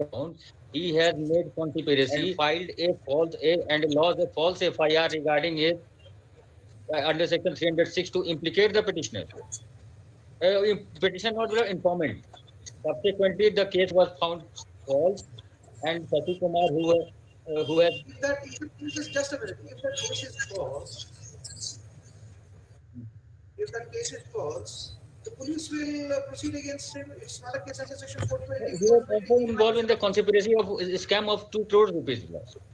town, he has made conspiracy, filed a false FIR regarding his under section 306 to implicate the petitioner. Petitioner not the informant. Subsequently, the case was found false, and Sati Kumar, who had If that if this is just a minute, if that case is false, if that case is false, the police will proceed against him. It's not a case under section 420. he was also involved in the conspiracy of scam of 2 crore rupees.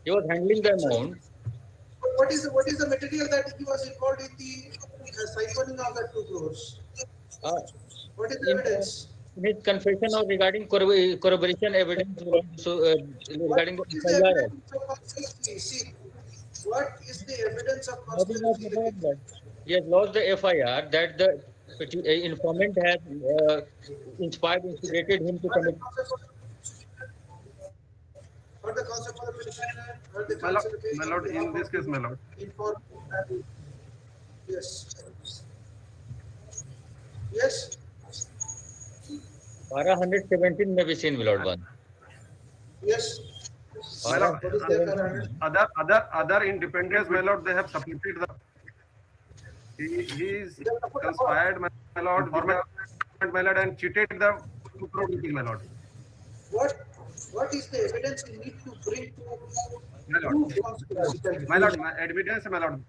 He was handling the So, amount. what is the material that he was involved in the siphoning of that 2 crores? Uh, What is the in, evidence? in his confession or regarding corroboration evidence, so What regarding the is the FIR. evidence of conspiracy? See, what is the evidence of That is not conspiracy? about that. He has lost the FIR that the informant has instigated him to What the commit. concept of what the concept of the petitioner, what the My lord, concept my lord, in this case, my lord. inform yes. Yes. Para 117 may be seen, my lord one. Yes. My lord, other independents, my lord, they have submitted the. He is conspired, my lord, informant, my lord, and cheated the 2 crore rupees, my lord. What is the evidence you need to bring to My lord, prove conspiracy? my lord, my evidence, my lord.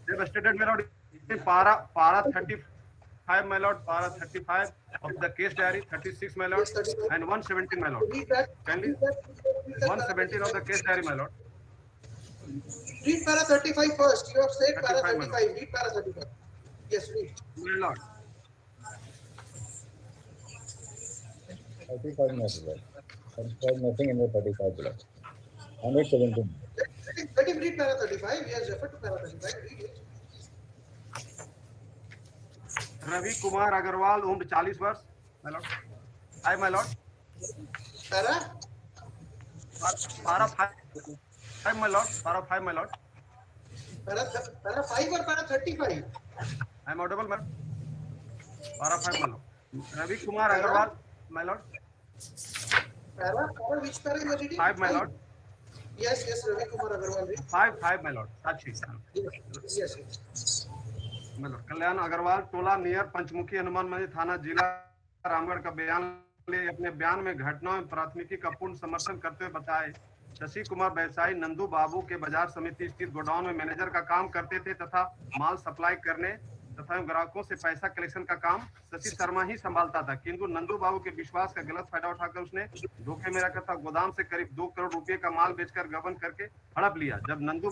They have stated, my lord, in para 35, my lord, para 35 of the case diary, 36, my lord, Yes, 35. and 117, my lord. Read that. Kindly, Read that 117 of the case diary, my lord. Read para 35 first. You have said para 35, my 35. Read para 35. Yes, read. My lord. 35 not. 35 nothing in the 35 blood. 117. Let him read para 35. He has referred to para 35. Read it. Ravi Kumar Agarwal, उम्र 40 वर्ष, my lord. Hi, my lord. Para? Para 5, my lord. Para 5, my lord. Para 5 or para 35? I am audible, my lord. Para 5, my lord. Ravi Kumar Agarwal, my lord. Para which para you are reading? 5, my lord. Yes, Ravi Kumar Agarwal. 5, my lord. Sakshi. Yes. My lord. Kalyan Agarwal, Tola near Panchmukhi, Hanuman Mandir थाना, जिला रामगढ़ का बयान ले अपने बयान में घटनाओं में प्राथमिकी का पूर्ण समर्थन करते हुए बताए शशि कुमार व्यवसायी नंदू बाबू के बाजार समिति स्थित गोडाउन में मैनेजर का काम करते थे तथा माल सप्लाई करने तथा ग्राहकों से पैसा कलेक्शन का काम शशि शर्मा ही संभालता था, किंतु नंदू बाबू के विश्वास का गलत फायदा उठाकर उसने धोखे में रखा था गोदाम से करीब 2 करोड़ रुपए का माल बेचकर गबन करके हड़प लिया। जब नंदू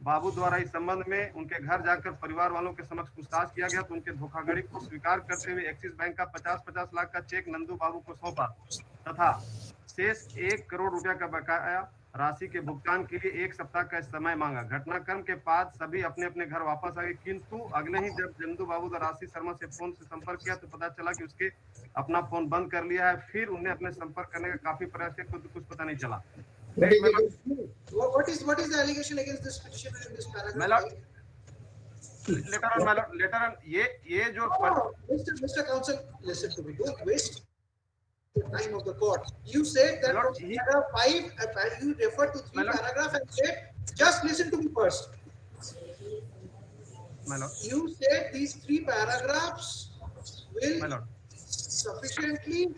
बाबू द्वारा इस संबंध में उनके घर जाकर परिवार वालों के समक्ष पूछताछ किया गया तो उनके धोखाधड़ी को स्वीकार करते हुए एक्सिस बैंक का 50-50 लाख का चेक नंदू बाबू को सौंपा तथा शेष 1 करोड़ रुपया का बकाया राशि के भुगतान के लिए 1 सप्ताह का समय मांगा। घटनाक्रम के बाद सभी अपने अपने घर वापस आ गए, किंतु अगले ही जब नंदू बाबू ने राशि शर्मा से फोन से संपर्क किया तो पता चला कि उसके अपना फोन बंद कर लिया है। फिर उन्हें अपने संपर्क करने का काफी प्रयास किया, कुछ पता नहीं चला। What is the allegation against this petitioner in this paragraph? Later on, ये जो Mr. Counsel, listen to me. Don't waste the time of the court. You said that paragraph 5, you referred to 3 paragraphs and said, just listen to me first. You said these 3 paragraphs will sufficiently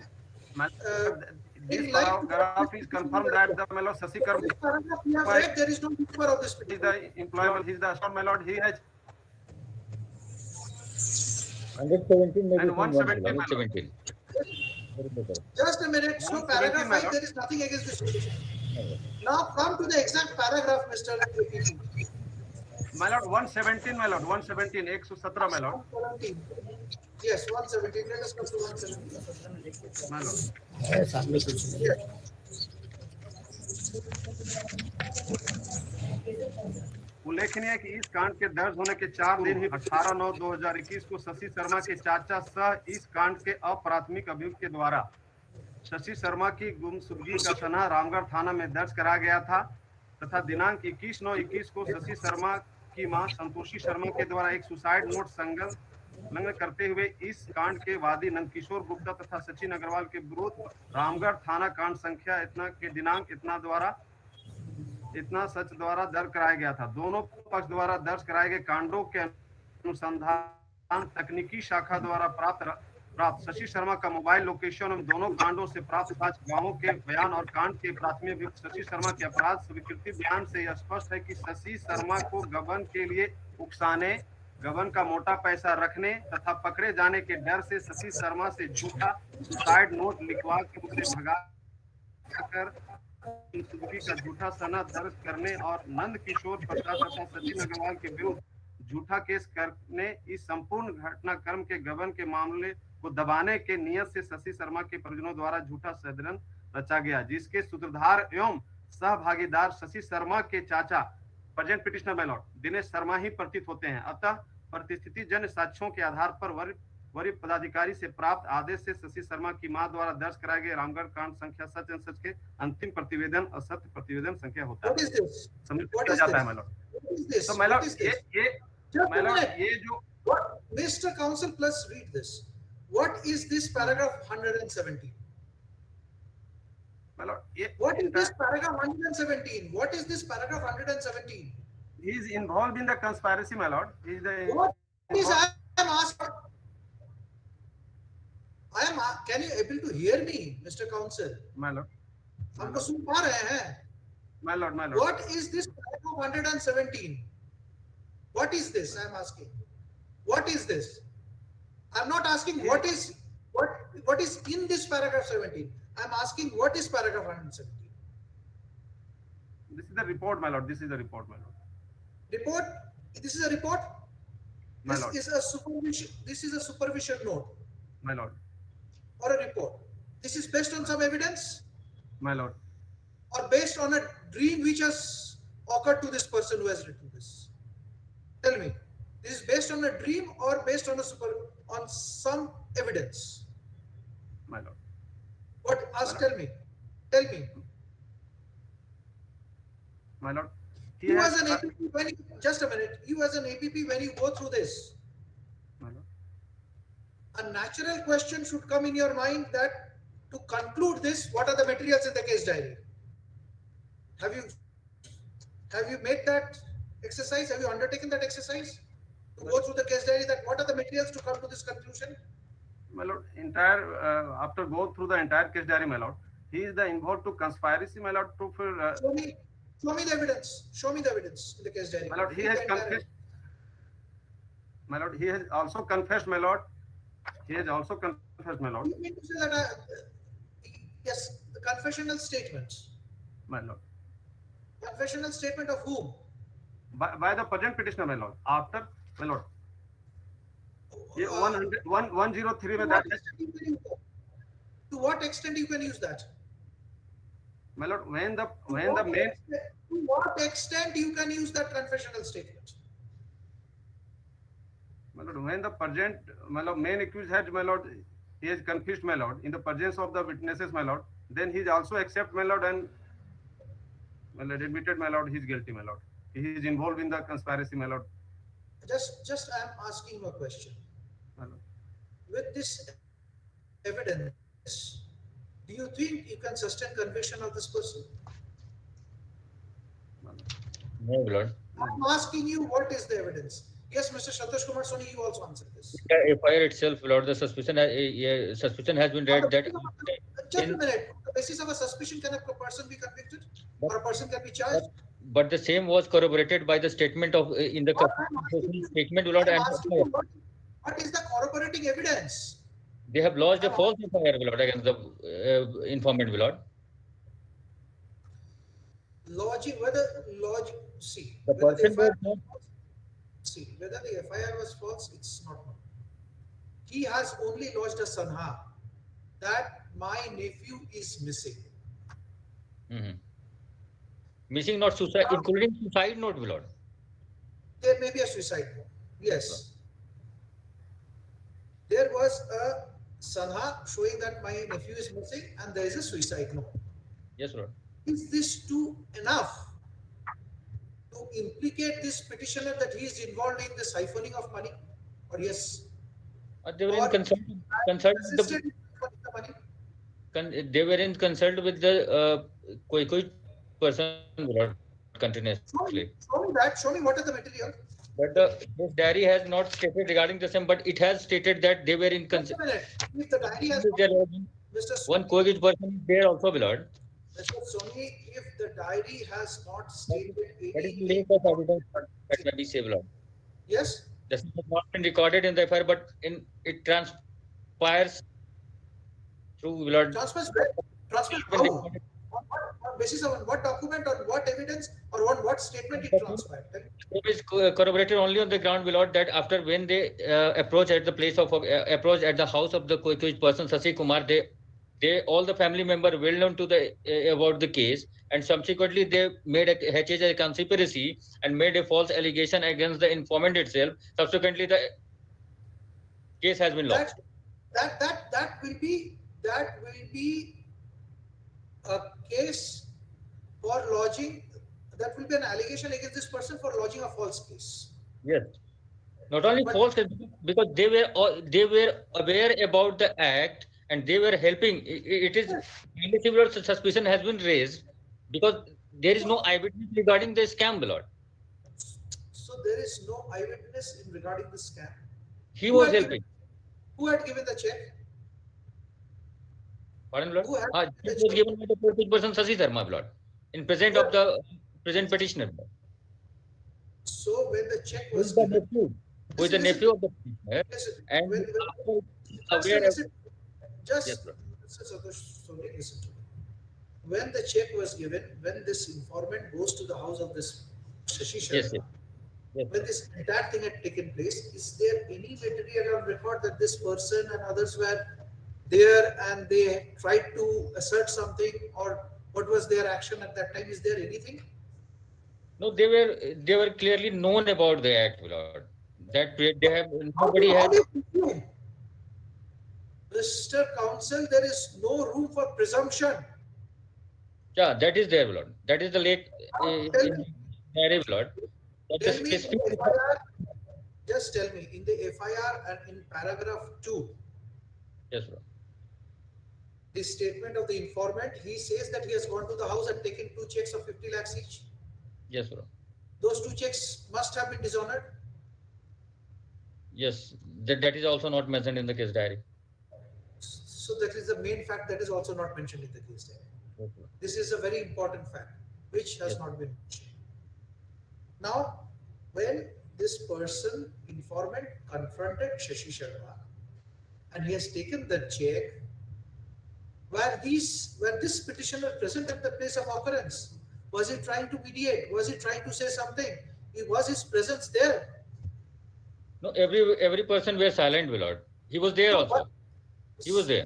this paragraph is confirmed that the Lord Sasi Karma there is no paper of this petition. The employable, he is the assured, my lord, he has 117 and 117. Just a minute. So paragraph 5, there is nothing against this petition. Now come to the exact paragraph, Mr. My lord, 117, my lord, 117, 117, my lord. 117. Yes, 117. Let us come to 117. My lord. Yes. उल्लेखनीय है कि इस कांड के दर्ज होने के 4 दिन ही 18/9/2021 को शशि शर्मा के चाचा सह इस कांड के अप्राथमिक अभियुक्त के द्वारा शशि शर्मा की गुमशुदगी का सनहा रामगढ़ थाना में दर्ज करा गया था तथा दिनांक 21/9/21 को शशि शर्मा की मां संतोषी शर्मा के द्वारा एक सुसाइड नोट संगल उल्लंघन करते हुए इस कांड के वादी नंदकिशोर गुप्ता तथा सचिन अग्रवाल के विरुद्ध रामगढ़ थाना कांड संख्या इतना के दिनांक इतना सच द्वारा दर्ज कराया गया था। दोनों पक्ष द्वारा दर्ज कराए गए कांडों के अनुसंधान तकनीकी शाखा द्वारा प्राप्त शशि शर्मा का मोबाइल लोकेशन एवं दोनों कांडों से प्राप्त 5 गांवों के बयान और कांड के प्राथमिक अभियुक्त शशि शर्मा के अपराध स्वीकृति बयान से यह स्पष्ट है कि शशि शर्मा को गबन के लिए उकसाने, गबन का मोटा पैसा रखने तथा पकड़े जाने के डर से शशि शर्मा से झूठा सुसाइड नोट लिखवा के उसे भगा कर सुजुकी का झूठा सनद दर्ज करने और नंद किशोर प्रसाद तथा सचिन अग्रवाल के विरुद्ध झूठा केस करने इस संपूर्ण घटनाक्रम के गबन के मामले को दबाने के नियत से शशि शर्मा के परिजनों द्वारा झूठा षड्यंत्र रचा गया, जिसके सूत्रधार एवं सहभागीदार शशि शर्मा के चाचा present petitioner my lord Dinesh Sharma ही प्रतीत होते हैं। अतः परिस्थिति जन्य साक्ष्यों के आधार पर वरीय पदाधिकारी से प्राप्त आदेश से शशि शर्मा की मां द्वारा दर्ज कराए गए रामगढ़ कांड संख्या सच एवं सच के अंतिम प्रतिवेदन असत्य प्रतिवेदन संख्या होता है, सम्मिलित किया जाता है माय लॉर्ड। तो माय लॉर्ड ये जो Mr. Counsel, plus read this. What is this paragraph 117? my lord, What is this paragraph 117? What is this paragraph 117? he is involved in the conspiracy, my lord. He is the What is I am asking? Can you able to hear me, Mr. Counsel? my lord. हमको सुन पा रहे हैं? My lord, my lord. What is this paragraph 117? What is this? I am asking. What is this? I am not asking what is in this paragraph 17. I am asking what is paragraph 117. This is the report, my lord. This is the report, my lord. Report? This is a report? My This lord. is a supervision. This is a supervision note My lord. or a report. This is based on some evidence My lord. or based on a dream which has occurred to this person who has written this. Tell me, this is based on a dream or based on on some evidence? My lord. What? Ask. Tell me. Tell me. My lord. You as an APP, when you, just a minute. You as an APP, when you go through this, My lord. a natural question should come in your mind that to conclude this, what are the materials in the case diary? Have you made that exercise? Have you undertaken that exercise to go through the case diary? That what are the materials to come to this conclusion? My lord, after going through the entire case diary, my lord, he is the involved to conspiracy, my lord, to Show me the evidence. Show me the evidence in the case diary. my lord, he has confessed. My lord, he has also confessed, my lord. He has also confessed, my lord. You mean to say that yes, the confessional statements. My lord. Confessional statement of whom? By the present petitioner, my lord. After, my lord. 103 with that. To what extent you can use that? My lord, when the main. To what extent you can use that confessional statement? My lord, when the present, my lord, main accused had, my lord, he has confessed, my lord, in the presence of the witnesses, my lord. Then he also accept, my lord, and my lord admitted, my lord, he is guilty, my lord. He is involved in the conspiracy, my lord. Just I am asking you a question. My lord. With this evidence, do you think you can sustain conviction of this person? No, my lord. I'm asking you what is the evidence. Yes, Mr. Santosh Kumar Soni, you also answer this. The FIR itself, my lord, the suspicion has been read that. Just a minute. On the basis of a suspicion, can a person be convicted or a person can be charged? But the same was corroborated by the statement of in the statement, my lord, and what is the corroborating evidence? they have lodged a false FIR, my lord, against the informant, my lord. See, The person was not. see whether the FIR was false, it's not known. He has only lodged a sanha that my nephew is missing. Missing, not suicide, including suicide note, my lord. There may be a suicide note. Yes. There was a sanha showing that my nephew is missing and there is a suicide note. Yes, lord. Is this enough to implicate this petitioner that he is involved in the siphoning of money? Or yes, They were in or consult with assisted in transferring the money? they were in consult with the कोई person Virat continuously. Show me what are the material. But this diary has not stated regarding the same, but it has stated that they were in Wait a consult. minute. If the diary has There was Mr. one Soni, coach person is there also, Lord. Mr. Soni, if the diary has not That is, stated that is the anything link of about evidence that may be saved, Lord. yes, This has not been recorded in the FIR, but in it transpires through Lord. transfers where? Transfers Been how? recorded. On basis of what document, on what evidence, or on what statement it transpired? It is corroborated only on the ground, Lord, that after when they approach at the place of approach at the house of the accused person Sasi Kumar, they all the family member well known to the about the case, and subsequently they made a hatches a conspiracy and made a false allegation against the informant itself. Subsequently, the case has been That lost. that will be a case for lodging. That will be an allegation against this person for lodging a false case. Yes. Not only But false case, because they were aware about the act and they were helping. It is highly similar suspicion has been raised because there is no eyewitness regarding the scam, Lord. so there is no eyewitness in regarding the scam. He Who was had given helping. who had given the check? Pardon, Lord. Who had It given the was check? given by the accused person Sasi Sharma, Lord, in present Who of had, the present petitioner, Lord. so when the check Who is was the given, nephew? Who is listen, the listen, nephew of the petitioner? listen. And When after just aware of listen, yes, just Lord. Mr. Santosh Soni, listen to me. When the check was given, when this informant goes to the house of this Shashi Yes, Sharma, yes, yes, when Lord. this entire thing had taken place, is there any material on record that this person and others were there and they tried to assert something, or what was their action at that time? Is there anything? No, they were clearly known about the act, Lord. That they have nobody has. How do you presume? Mr. Counsel, there is no room for presumption. Yeah, that is there, Lord. That is the lake Now tell in me, narrative, Lord. That the tell me in specific. the FIR, just tell me in the FIR and in paragraph 2, Yes, Lord. the statement of the informant, he says that he has gone to the house and taken two checks of 50 lakhs each. Yes, Lord. Those two checks must have been dishonored. Yes, that is also not mentioned in the case diary. So that is the main fact that is also not mentioned in the case diary. Yes, Lord. This is a very important fact which has Yes. not been mentioned. Now, when this person, informant, confronted Shashi Sharma and he has taken the check, were this petitioner present at the place of occurrence? Was he trying to mediate? Was he trying to say something? Was his presence there? No, every person were silent, my Lord. He was there No, what? also. He was there.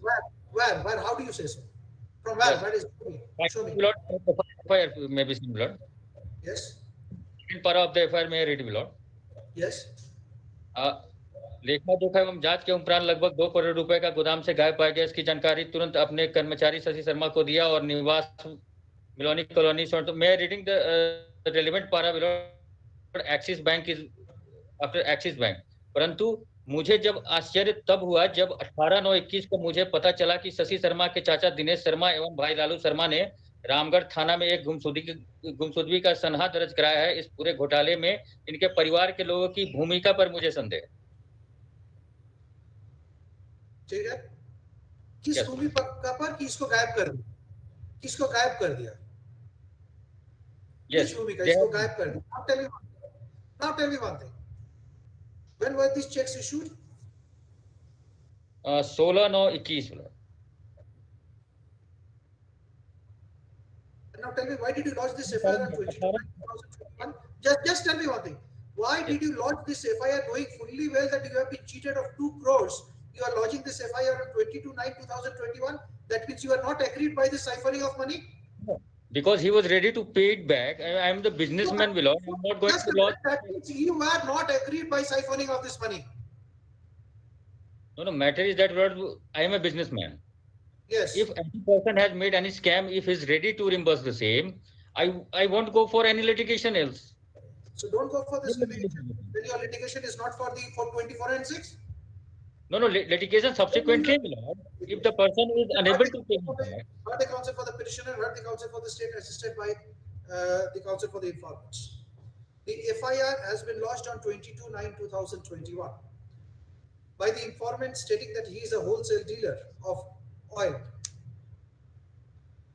Where? How do you say so? From where? Yes. Where is? Show me. My Lord, FIR may be seen, my Lord. Yes. In para of the FIR may read, my Lord. Yes. लेखा जोखा एवं जांच के उपरांत लगभग 2 करोड़ रुपए का गोदाम से गायब पाया गया। इसकी जानकारी तुरंत अपने कर्मचारी शशि शर्मा को दिया और निवास मिलोनी कॉलोनी तो मैं रीडिंग द रेलेवेंट पारा axis bank is after axis bank. परंतु मुझे जब आश्चर्य तब हुआ जब 18/9/21 को मुझे पता चला कि शशि शर्मा के चाचा दिनेश शर्मा एवं भाई लालू शर्मा ने रामगढ़ थाना में एक गुमशुदगी का सनहा दर्ज कराया है। इस पूरे घोटाले में इनके परिवार के लोगों की भूमिका पर मुझे संदेह है। ठीक है। किस भूमिका पर किसको गायब कर दिया? किसको गायब कर दिया? Yes, किस भूमिका इसको गायब कर दिया? Now tell me one thing. When were these checks issued? 16/9/21। Now tell me, why did you lodge this FIR on 22/9/2021? Just tell me one thing. Why did you lodge this FIR knowing fully well that you have been cheated of 2 crores? You are lodging this FIR on 22/9/2021. That means you are not agreed by the ciphering of money. Because he was ready to pay it back. I am the businessman, Willow. I'm not going to lodge. That means you are not agreed by siphoning of this money. No, matter is that I am a businessman. Yes. If any person has made any scam, if he's ready to reimburse the same, I won't go for any litigation else. So don't go for this litigation. Then your litigation is not for 24 and 6. No, litigation subsequently, my lord, if the person is unable to pay him back. Heard the counsel for the petitioner, heard the counsel for the state, assisted by the counsel for the informants. The FIR has been lodged on 22/9/2021 by the informant stating that he is a wholesale dealer of oil.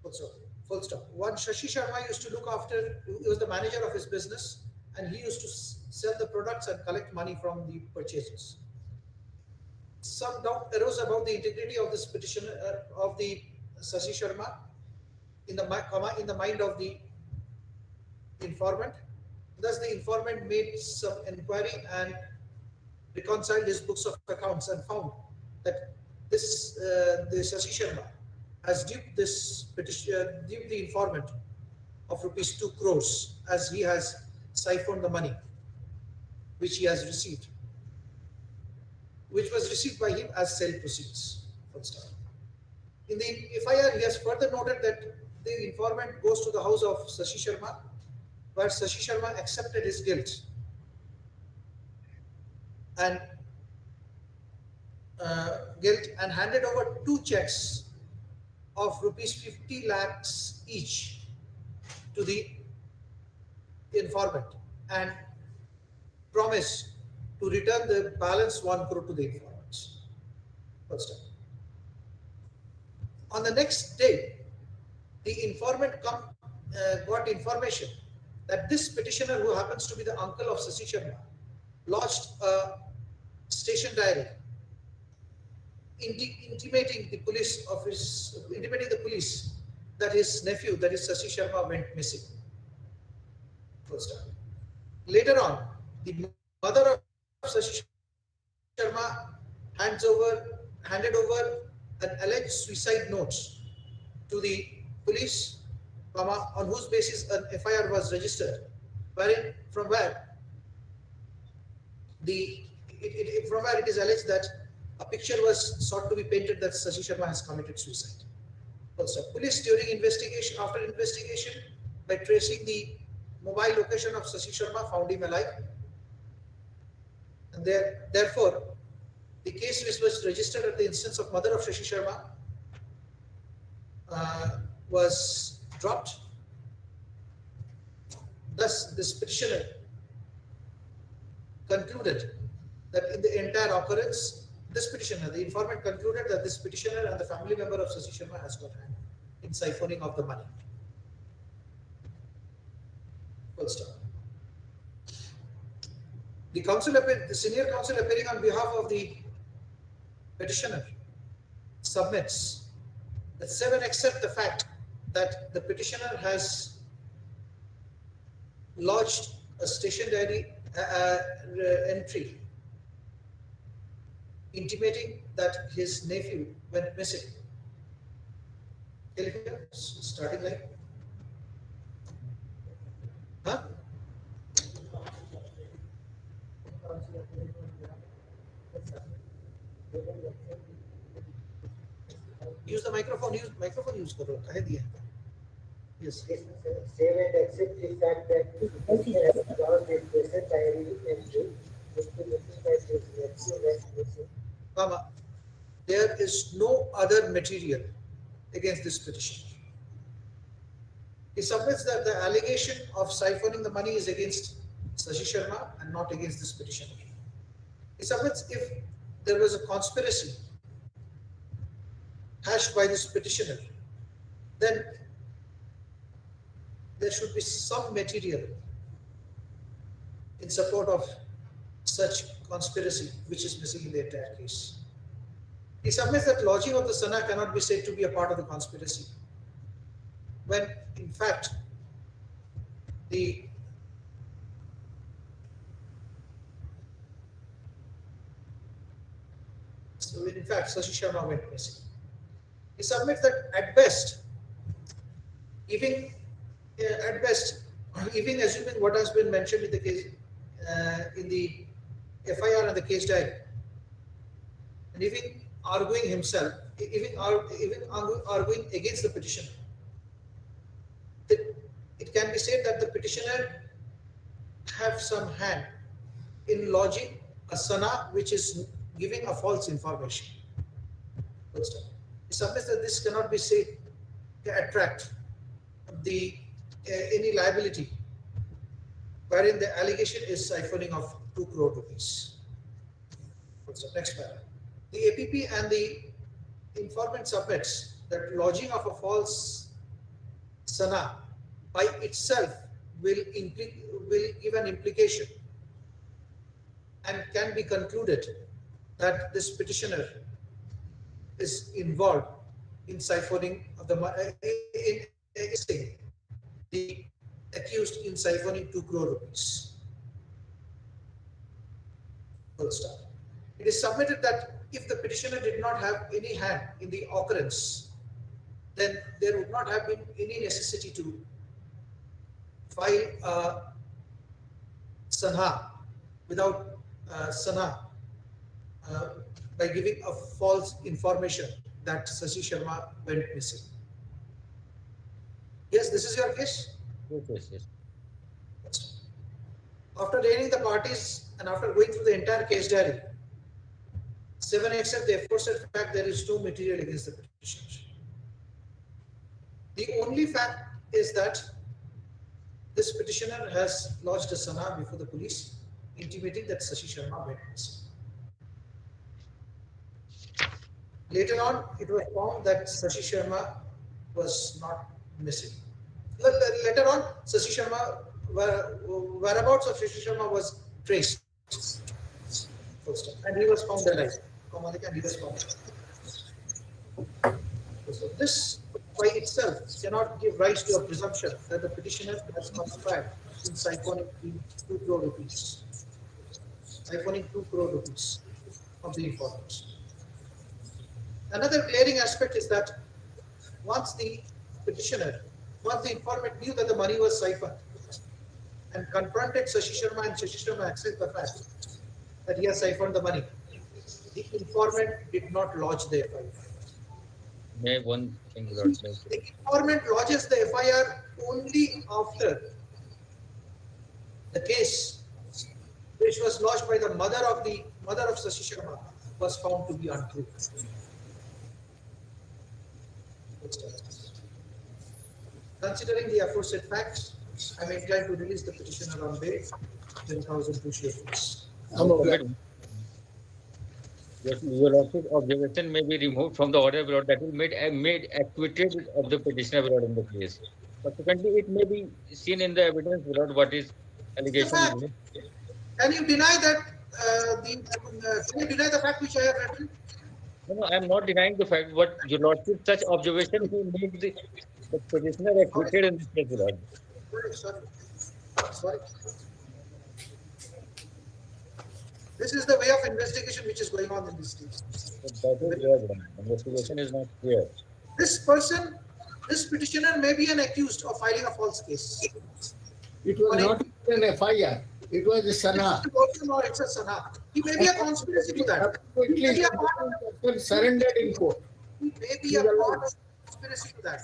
Full stop. One Shashi Sharma used to look after, he was the manager of his business, and he used to sell the products and collect money from the purchasers. Some doubt arose about the integrity of this petition of the Shashi Sharma in the mind of the informant. Thus, the informant made some inquiry and reconciled his books of accounts and found that the Shashi Sharma has duped the informant of rupees 2 crores, as he has siphoned the money which he has received, which was received by him as sale proceeds. In the FIR, he has further noted that the informant goes to the house of Shashi Sharma, where Shashi Sharma accepted his guilt and handed over 2 checks of rupees 50 lakhs each to the informant and promised to return the balance 1 crore to the informants. On the next day, the informant got information that this petitioner, who happens to be the uncle of Shashi Sharma, lodged a station diary intimating the police that his nephew, that is Shashi Sharma, went missing. Later on, the mother of Shashi Sharma handed over an alleged suicide note to the police, on whose basis an FIR was registered, from where it is alleged that a picture was sought to be painted that Shashi Sharma has committed suicide. Also, police after investigation, by tracing the mobile location of Shashi Sharma, found him alive. And therefore, the case which was registered at the instance of mother of Shashi Sharma was dropped. Thus, this petitioner concluded that in the entire occurrence, the informant concluded that this petitioner and the family member of Shashi Sharma has got hand in siphoning of the money. Full stop. The senior counsel appearing on behalf of the petitioner submits that 7 accept the fact that the petitioner has lodged a station diary entry intimating that his nephew went missing. Starting line. Huh? Use the microphone. Use karo. Kahe diya? Yes. Say and accept the fact that he has lodged a present diary entry intimating that his nephew went missing. There is no other material against this petition. He submits that the allegation of siphoning the money is against Shashi Sharma and not against this petitioner. He submits if there was a conspiracy hashed by this petitioner, then there should be some material in support of such conspiracy which is missing in the entire case. He submits that lodging of the sana cannot be said to be a part of the conspiracy, when in fact Shashi Sharma went missing. He submits that at best, even assuming what has been mentioned in the case, in the FIR and the case diary, and even arguing himself, even arguing against the petitioner, it can be said that the petitioner have some hand in lodging a sana which is giving a false information. He submits that this cannot be said to attract the any liability wherein the allegation is siphoning of 2 crore rupees. Next paragraph. The APP and the informant submits that lodging of a false sana by itself will give an implication and can be concluded that this petitioner is involved in siphoning of the the accused in siphoning 2 crore rupees. Full stop. It is submitted that if the petitioner did not have any hand in the occurrence, then there would not have been any necessity to file a sanha without sanha by giving a false information that Shashi Sharma went missing. Yes, this is your case? Yes. After arraigning the parties and after going through the entire case diary, 7 accept the aforesaid fact there is no material against the petitioner. The only fact is that this petitioner has lodged a sana before the police intimating that Shashi Sharma went missing. Later on, it was found that Shashi Sharma was not missing. Later on, Shashi Sharma, whereabouts of Shashi Sharma was traced. And he was found alive. And he was found alive. So this by itself cannot give rise to a presumption that the petitioner has conspired in siphoning 2 crore rupees. Siphoning 2 crore rupees of the informants. Another glaring aspect is that once the informant knew that the money was siphoned and confronted Shashi Sharma and Shashi Sharma accepted the fact that he has siphoned the money, the informant did not lodge the FIR. May one thing The informant lodges the FIR only after the case, which was lodged by the mother of Shashi Sharma, was found to be untrue. Considering the aforesaid facts, I am inclined to release the petitioner on bail, 10,002 shillings. Yes, your lordship, observation may be removed from the order below that will made acquitted of the petitioner below in the case. Subsequently, it may be seen in the evidence below what is allegation. Can you deny that? Can you deny the fact which I have written? No, I am not denying the fact, but your lordship, such observation will make the petitioner acquitted in this case, Lord. Sorry. This is the way of investigation which is going on in this case. That is clear. Investigation is not clear. This petitioner may be an accused of filing a false case. It was not an FIR. It was a sana. It's a sana. He may be a conspiracy to that. He may be a part of surrendered in court. He may be a part of conspiracy to that.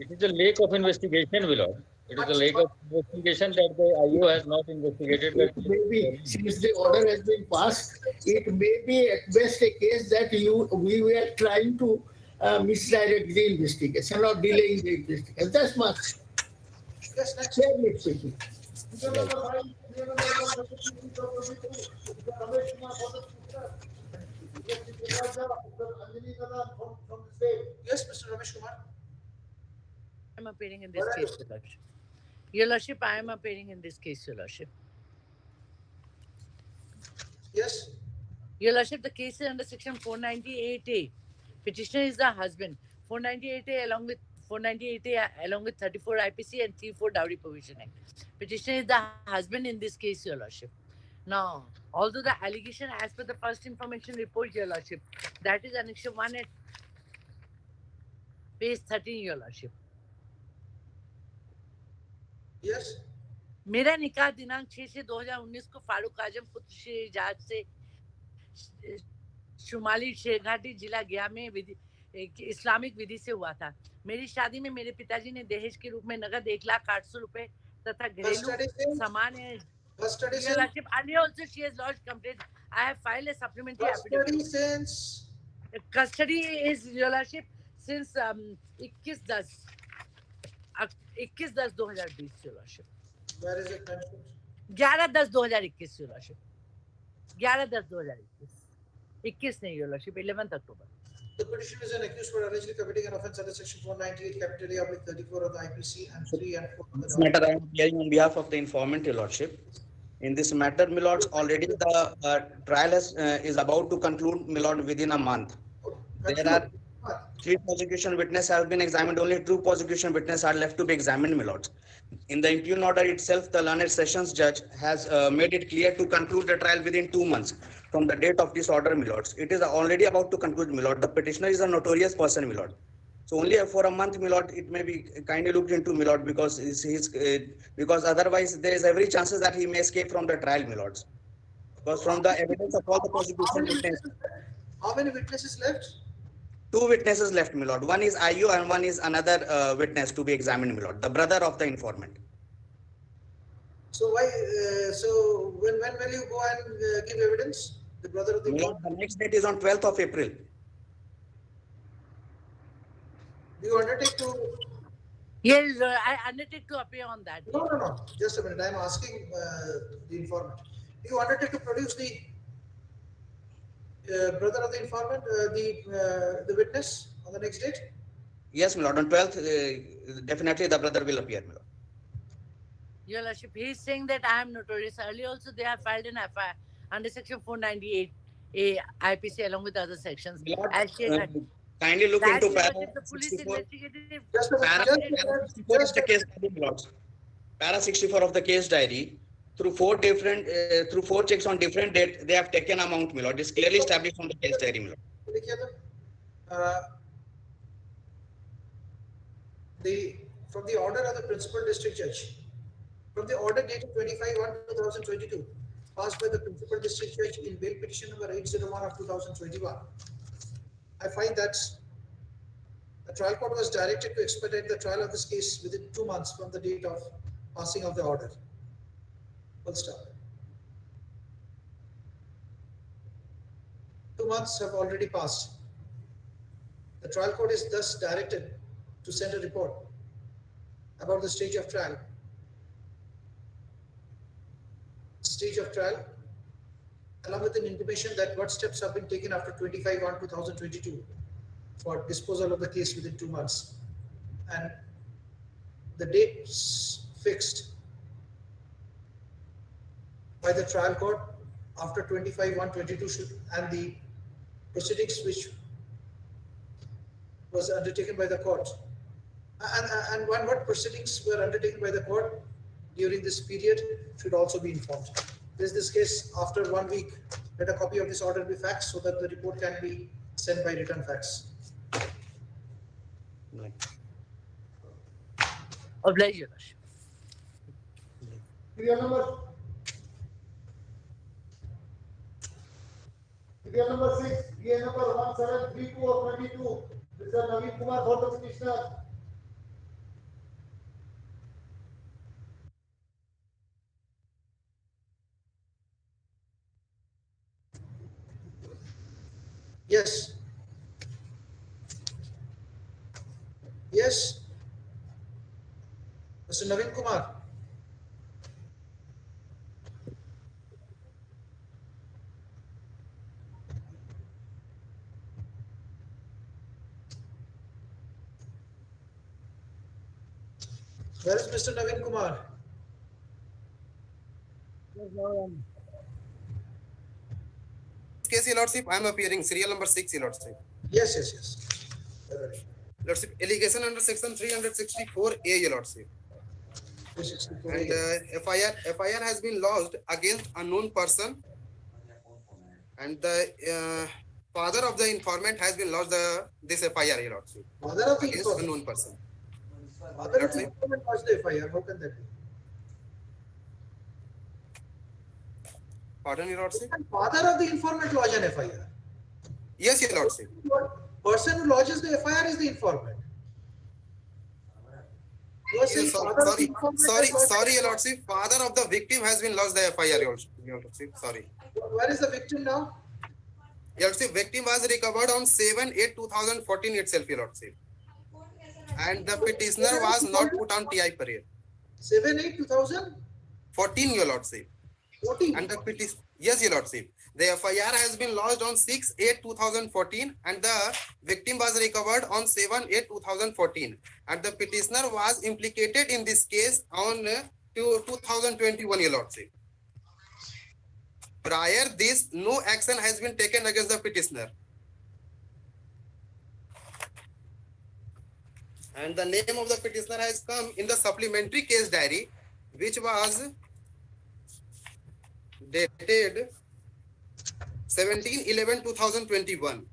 It is a lack of investigation, Lord. It is a lack of investigation that the IO has not investigated. It may be, since the order has been passed, it may be at best a case that we were trying to misdirect the investigation or delaying the investigation. That's much. Yes, next. Fairly speaking. Yes, Mr. Ramesh Kumar. I am appearing in this case, Your Lordship. Your Lordship, I am appearing in this case, Your Lordship. Yes. Your Lordship, the case is under section 498A. Petitioner is the husband. 498A along with 34 IPC and 34 Dowry Provision Act. Petitioner is the husband in this case, Your Lordship. Now, although the allegation as per the first information report, Your Lordship, that is annexure 1 at page 13, Your Lordship. Yes. मेरा निकाह दिनांक 6 से 2019 को फारूक आजम पुत्र श्री इजाज से शुमाली शेरघाटी जिला गया में इस्लामिक विधि से हुआ था। मेरी शादी में मेरे पिताजी ने दहेज के रूप में नगद 1,08,000 रुपए तथा घरेलू सामान Custody Your since, Lordship, earlier also she has lodged complaint. I have filed a supplementary custody affidavit. since, Custody is, Your Lordship, since 21/10/2020, Your Lordship. where is it mentioned? 11/10/2021, Your Lordship. 11/10/2021. 21 नहीं, Your Lordship, 11th October. The petitioner is an accused for allegedly committing an offence under section 498, capital A/34 of the IPC and 3 and 4 of the This matter I am appearing on behalf of the informant, Your Lordship. In this matter, my lords, already the trial is about to conclude, my lord, within a month. There are 3 prosecution witnesses have been examined. Only 2 prosecution witnesses are left to be examined, my lords. In the impugn order itself, the learned sessions judge has made it clear to conclude the trial within 2 months from the date of this order, my lords. It is already about to conclude, my lord. The petitioner is a notorious person, my lord. So only for a month, my lord, it may be kindly looked into, my lord, because because otherwise there is every chances that he may escape from the trial, my lords. Because from the evidence of all the prosecution witnesses, How many witnesses left? 2 witnesses left, my lord. One is IU and one is another witness to be examined, my lord, the brother of the informant. So why? So when will you go and give evidence? The brother of the My lord, the next date is on 12th of April. Do you undertake to? Yes, I undertake to appear on that. No. Just a minute. I am asking the informant. Do you undertake to produce the brother of the informant, the witness on the next date? Yes, my lord. On 12th, definitely the brother will appear, my lord. Your Lordship, he is saying that I am notorious. Earlier also they have filed an FIR under section 498A IPC along with other sections. My lord, As she had, kindly look that, into Your para Lordship, the police 64. investigative. Just a Para minute. 64 of the case diary, my lords. Para 64 of the case diary. Through 4 checks on different dates, they have taken amount, my lord. It's clearly established from the case diary, my lord. From the order of the principal district judge, from the order dated 25/1/2022, passed by the principal district judge in bail petition number 801 of 2021, I find that the trial court was directed to expedite the trial of this case within 2 months from the date of passing of the order. Full stop. 2 months have already passed. The trial court is thus directed to send a report about the stage of trial. Along with an intimation that what steps have been taken after 25/1/2022 for disposal of the case within 2 months. And the dates fixed by the trial court after 25/1/22 and the proceedings which was undertaken by the court. And what proceedings were undertaken by the court during this period should also be informed. This case, after 1 week, let a copy of this order be faxed so that the report can be sent by return fax. Oblige, Your Lordship. Serial number 6, PA number 1732 of 22. Mr. Naveen Kumar for the petitioner. Yes. Yes. Mr. Naveen Kumar. Where is Mr. Naveen Kumar? Case, Your Lordship, I am appearing. Serial number 6, Your Lordship. Yes. Lordship, allegation under section 364A, Your Lordship. 364. And FIR has been lodged against unknown person. And the father of the informant has been lodged this FIR, Your Lordship. Father of the Against informant. unknown person. Father of the informant was the FIR. How can that be? Pardon, Your Lordship? Father of the informant lodge an FIR. Yes, Your Lordship. Person who lodges the FIR is the informant. You are saying father of the informant has lodged sorry, the Your Lordship. Father of the victim has been lodged the FIR, Your Lordship. Sorry. Where is the victim now? Your Lordship, victim was recovered on 7/8/2014 itself, Your Lordship. And the petitioner was not put on TI parade. 7/8/2014. Your Lordship. And the petition, yes, Your Lordship. The FIR has been lodged on 6/8/2014 and the victim was recovered on 7/8/2014. And the petitioner was implicated in this case on 2021, Your Lordship. Prior this, no action has been taken against the petitioner. And the name of the petitioner has come in the supplementary case diary, which was dated 17/11/2021.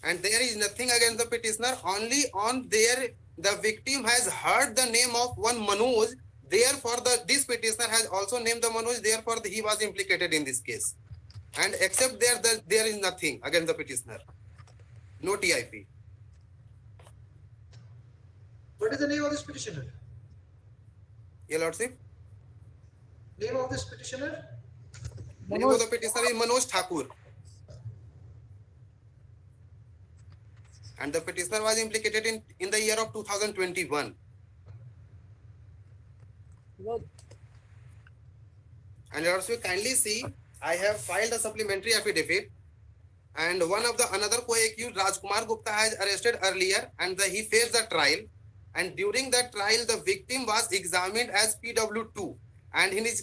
And there is nothing against the petitioner, only on there the victim has heard the name of one Manoj, therefore this petitioner has also named the Manoj, therefore he was implicated in this case. And except there is nothing against the petitioner. No TIP. What is the name of this petitioner? Your Lordship? Name of this petitioner? Name of the petitioner is Manoj Thakur. And the petitioner was implicated in the year of 2021. And also kindly see, I have filed a supplementary affidavit. And one of the another co-accused, Rajkumar Gupta, has arrested earlier and he faced the trial. And during the trial, the victim was examined as PW2. And in his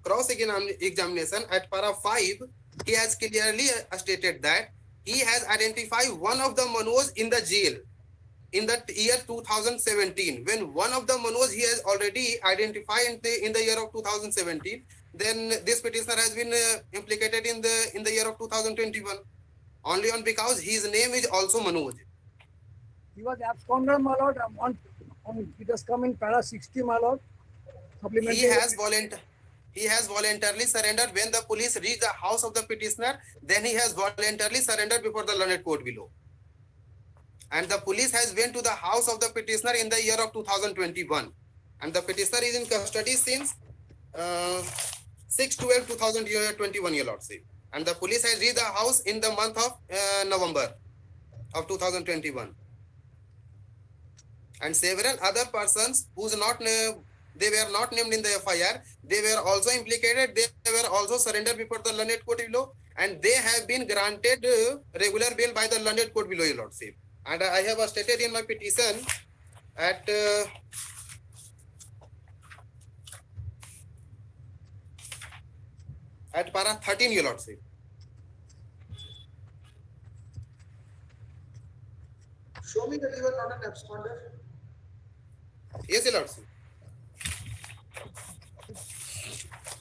cross-examination at para 5, he has clearly stated that he has identified one of the Manoj in the jail in the year 2017. When one of the Manoj he has already identified in the year of 2017, then this petitioner has been implicated in the year of 2021. Only on because his name is also Manoj. He was absconded, my lord. It has come in para 60, my lord. He has voluntarily surrendered when the police reached the house of the petitioner. Then he has voluntarily surrendered before the learned court below. And the police has went to the house of the petitioner in the year of 2021. And the petitioner is in custody since 6/12/2021, Your Lordship. And the police has reached the house in the month of November of 2021. And several other persons who they were not named in the FIR, they were also implicated. They were also surrendered before the learned court below, and they have been granted regular bail by the learned court below, Your Lordship. And I have stated in my petition at para 13, Your Lordship. Show me that you are not an absconder. Yes, Your Lordship.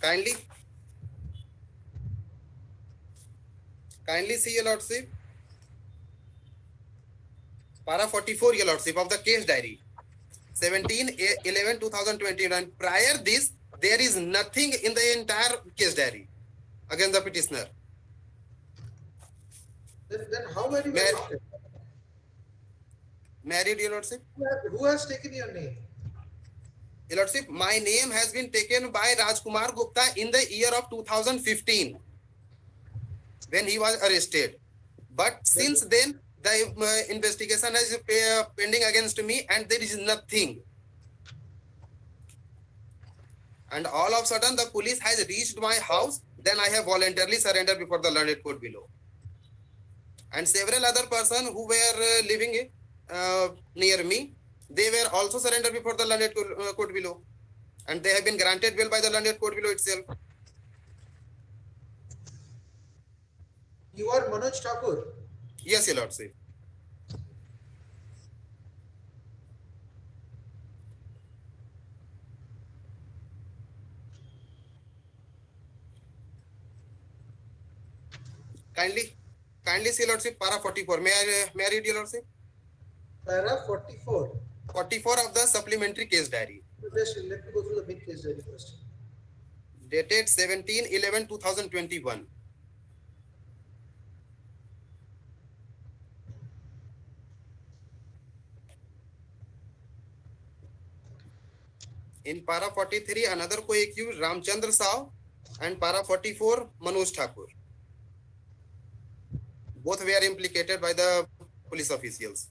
Kindly see, Your Lordship. Para 44, Your Lordship, of the case diary. 17/11/2021. Prior this, there is nothing in the entire case diary against the petitioner. Then how were you arrested? Married, Your Lordship. Who has taken your name? Your Lordship, my name has been taken by Rajkumar Gupta in the year of 2015 when he was arrested. But since then, the investigation is pending against me and there is nothing. And all of a sudden, the police has reached my house. Then I have voluntarily surrendered before the learned court below. And several other persons who were living near me, they were also surrendered before the learned court below. And they have been granted bail by the learned court below itself. You are Manoj Thakur. Yes, Your Lordship. Kindly see, Your Lordship, para 44. May I read, Your Lordship? Para 44. 44 of the supplementary case diary. Let me go through the main case diary first. Dated 17/11/2021. In para 43, another co-accused Ramchandra Saw and para 44, Manoj Thakur. Both were implicated by the police officials.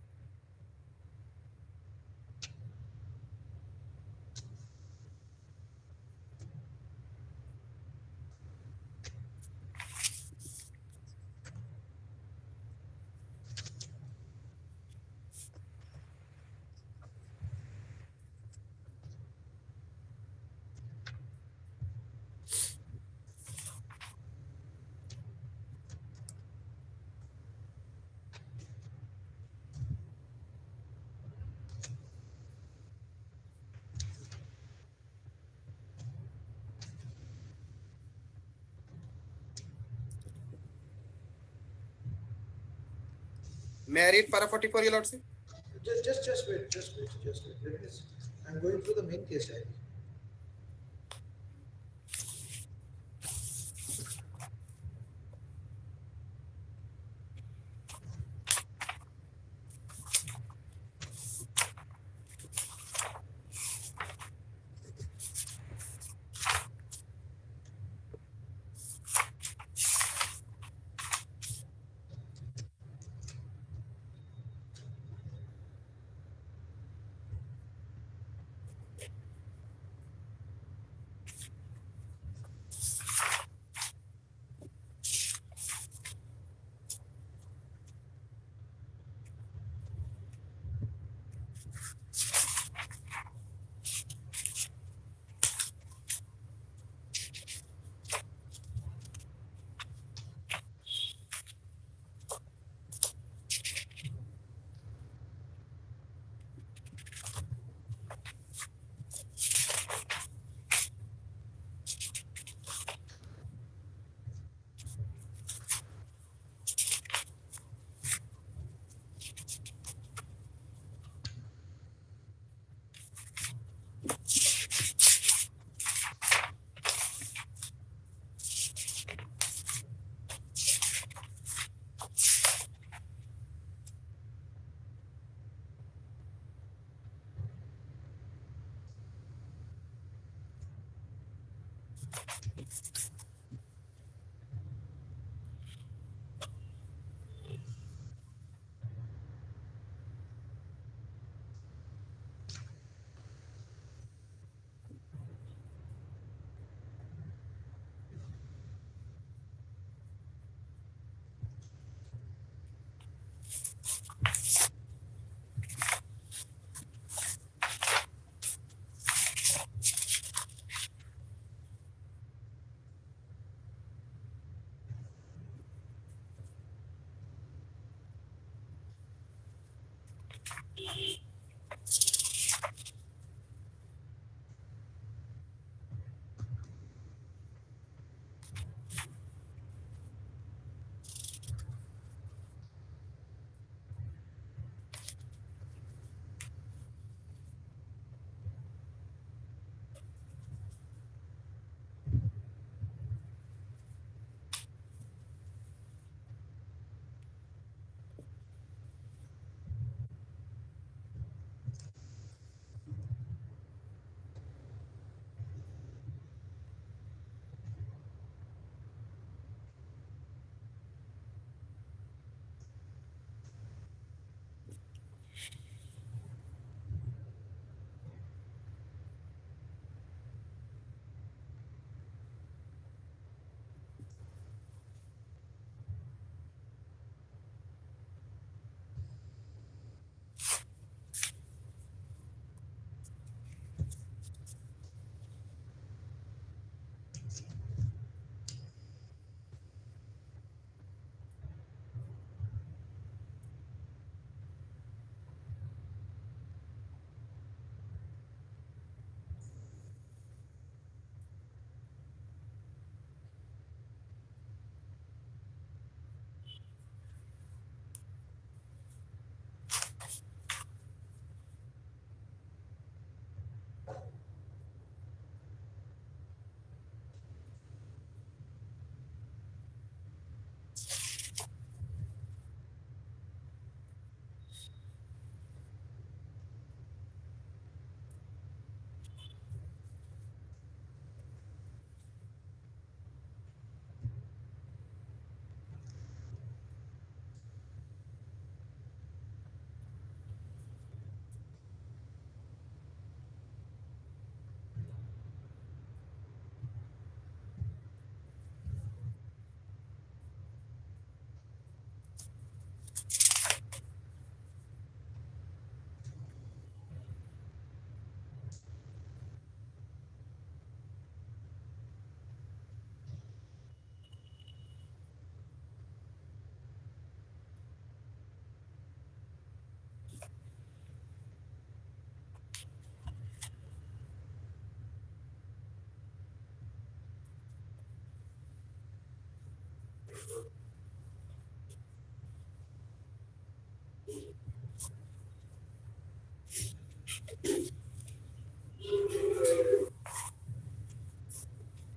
May I read para 44, Your Lordship? Just wait. Let me. I'm going through the main case diary.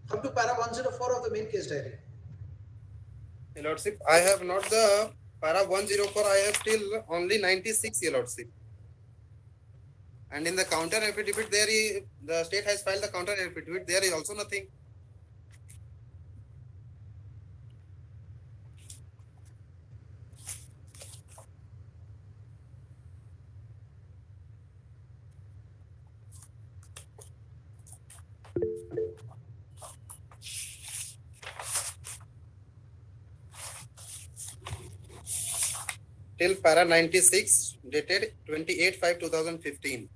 Come to para 104 of the main case diary. Your Lordship, I have not the para 104, I have till only 96, Your Lordship. And in the counter affidavit, the state has filed the counter affidavit, there is also nothing. Till para 96, dated 28/5/2015.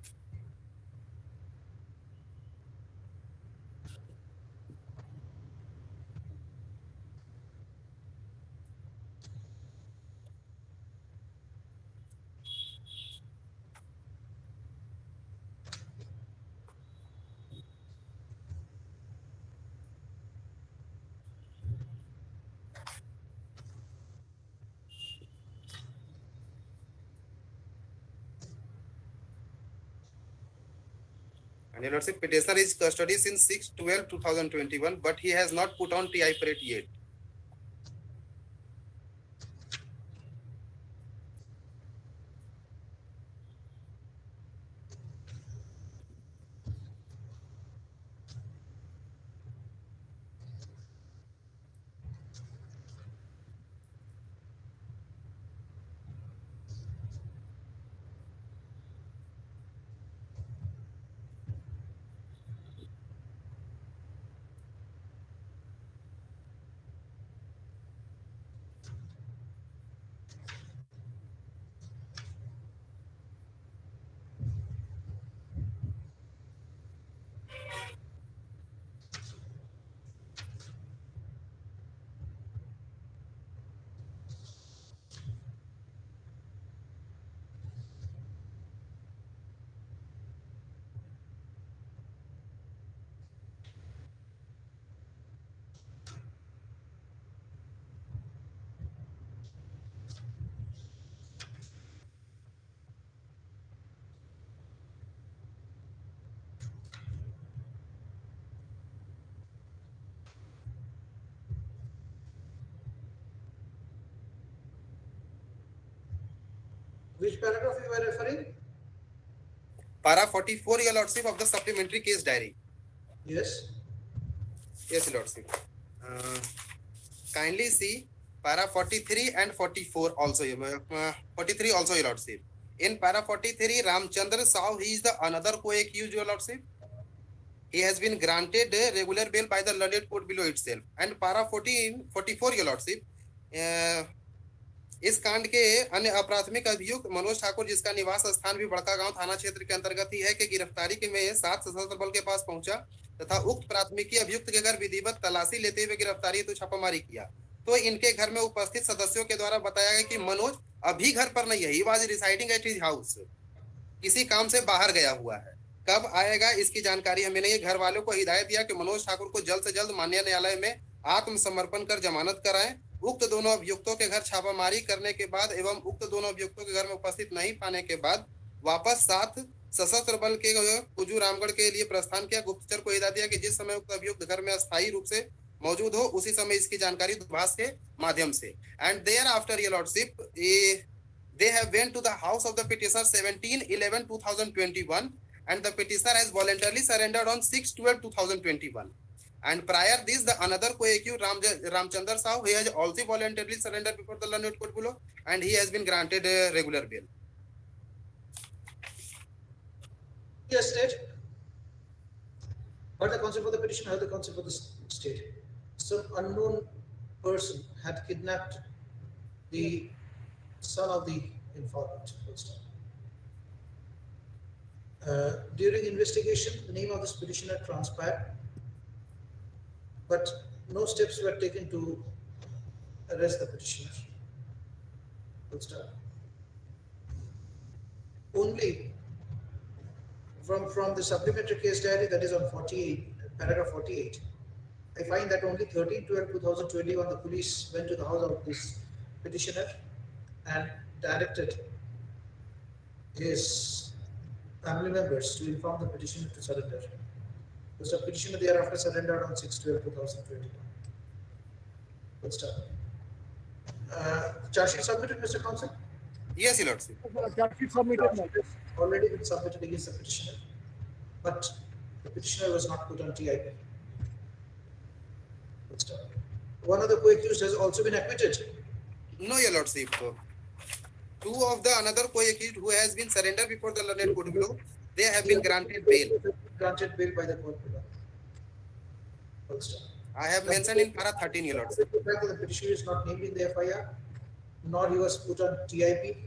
And Your Lordship, petitioner is custody since 6/12/2021, but he has not put on TI parade yet. Which paragraph you were referring? Para 44, Your Lordship, of the supplementary case diary. Yes. Yes, Your Lordship. Kindly see para 43 and 44 also. 43 also, Your Lordship. In para 43, Ramchandra Sahu, he is the another co-accused, Your Lordship. He has been granted regular bail by the learned court below itself. And para 44, Your Lordship, इस कांड के अन्य अप्राथमिक अभियुक्त मनोज ठाकुर, जिसका निवास स्थान भी बड़कागांव थाना क्षेत्र के अंतर्गत ही है, कि गिरफ्तारी के में 7 सशस्त्र बल के पास पहुंचा तथा उक्त प्राथमिकी अभियुक्त के घर विधिवत तलाशी लेते हुए गिरफ्तारी तो छापामारी किया। तो इनके घर में उपस्थित सदस्यों के द्वारा बताया गया कि मनोज अभी घर पर नहीं है, he was residing at his house, किसी काम से बाहर गया हुआ है। कब आएगा इसकी जानकारी हमें नहीं है। घर वालों को हिदायत दिया कि मनोज ठाकुर को जल्द से जल्द माननीय न्यायालय में आत्मसमर्पण कर जमानत कराएं। उक्त दोनों अभियुक्तों के घर छापामारी करने के बाद एवं उक्त दोनों अभियुक्तों के घर में उपस्थित नहीं पाने के बाद वापस 7 सशस्त्र बल के कुजू रामगढ़ के लिए प्रस्थान किया। गुप्तचर को हिदायत दिया कि जिस समय उक्त अभियुक्त घर में अस्थायी रूप से मौजूद हो उसी समय इसकी जानकारी दूरभाष के माध्यम से। And thereafter your lordship they have went to the house of the petitioner 17/11/2021 and the petitioner has voluntarily surrendered on 6/12/2021. And prior this, the another co-accused Ramchandra Sahu, he has also voluntarily surrendered before the learned court below and he has been granted a regular bail. Yes, state. What the concept of the petition, how the concept of the state. Some unknown person had kidnapped the son of the informant. During investigation, the name of this petitioner transpired, but no steps were taken to arrest the petitioner. Only from the supplementary case diary, that is on 48, paragraph 48, I find that only 13/12/2021 the police went to the house of this petitioner and directed his family members to inform the petitioner to surrender. The petitioner thereafter surrendered on 6/12/2021. Good stuff. Charge sheet submitted, Mr. Counsel? Yes, Your Lordship. Charge sheet submitted. Already been submitted against the petitioner, but the petitioner was not put on TIP. Good stuff. One of the co-accused has also been acquitted. No, Your Lordship. Two of the another co-accused who has been surrendered before the learned court below, they have been granted bail. Granted bail by the court below. Good stuff. I have mentioned in para 13, Your Lordship. The fact that the petitioner is not named in the FIR, nor he was put on TIP,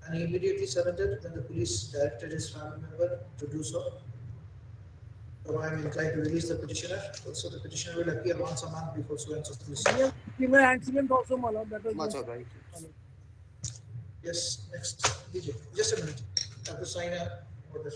and he immediately surrendered when the police directed his family member to do so. So I am inclined to release the petitioner. Also, the petitioner will appear once a month before so and so police. Female incident also, my lord. That was Much all right. Yes, next. DJ, just a minute. I have to sign a order.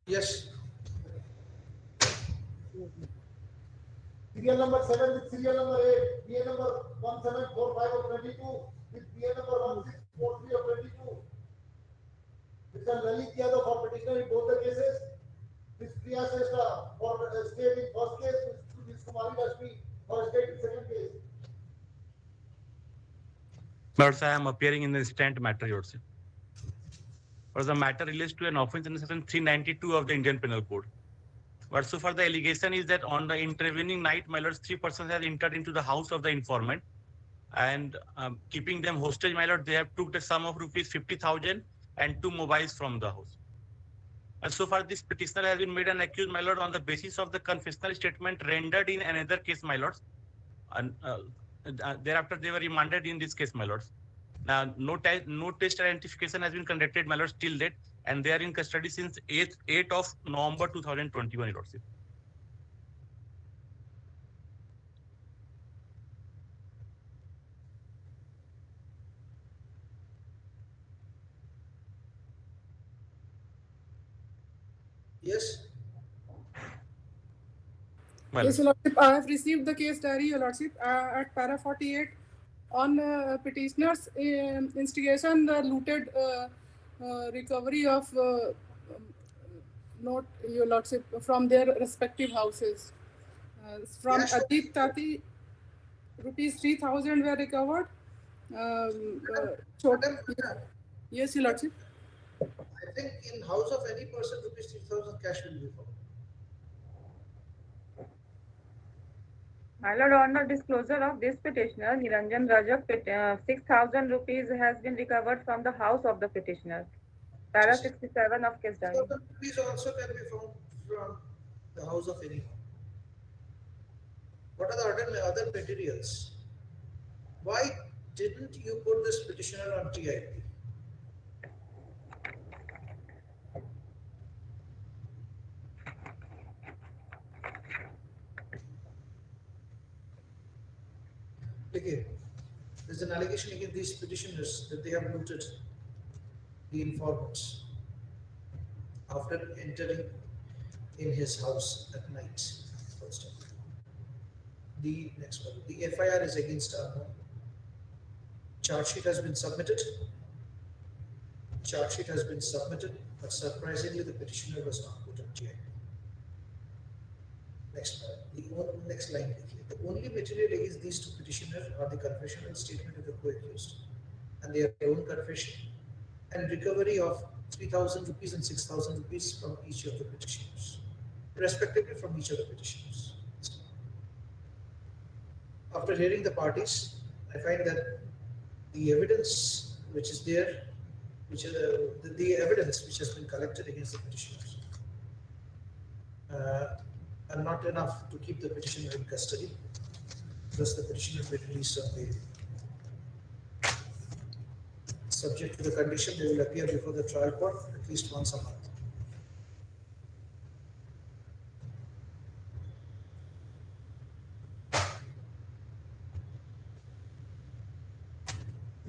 Yes. Serial number 7 with serial number 8, BA number 1745 of 22 with BA number 1643 of 22. Mr. Lalit Yadav for petitioner in both the cases. Ms. Priya Seshta for state in first case, Ms. Kumari Rashmi for state in second case. Lords, I am appearing in the instant matter, Your Lordship. Or the matter relates to an offence in section 392 of the Indian Penal Code. But so far, the allegation is that on the intervening night, my lords, 3 persons have entered into the house of the informant, and keeping them hostage, my lord, they have took the sum of rupees 50,000 and 2 mobiles from the house. And so far, this petitioner has been made an accused, my lord, on the basis of the confessional statement rendered in another case, my lords. And thereafter, they were remanded in this case, my lords. Now, no test identification has been conducted, my lords, till date, and they are in custody since 8th of November 2021, Your Lordship. Yes. Yes, Your Lordship, I have received the case diary, Your Lordship, at para 48. On petitioner's instigation, the looted recovery of note, Your Lordship, from their respective houses. From Yes. Ajit Tati, rupees 3,000 were recovered. Yes, Your Lordship. I think in house of any person, rupees 3,000 cash will be found. My lord, on the disclosure of this petitioner, Niranjan Rajak, 6,000 rupees has been recovered from the house of the petitioner. Para 67 of case diary. 6,000 rupees also can be found from the house of anyone. What are the other materials? Why didn't you put this petitioner on TIP? Okay. There's an allegation against these petitioners that they have looted the informants after entering in his house at night. First of all. The next one. The FIR is against Arno. Charge sheet has been submitted. Charge sheet has been submitted, but surprisingly, the petitioner was not put on TIP. Next one. Next line. The only material against these two petitioners are the confessional statement of the co-accused and their own confession and recovery of 3,000 rupees and 6,000 rupees from each of the petitioners, respectively from each of the petitioners. After hearing the parties, I find that the evidence which is there, which is the evidence which has been collected against the petitioners, are not enough to keep the petitioner in custody. Thus, the petitioner will be released on bail. Subject to the condition, they will appear before the trial court at least once a month.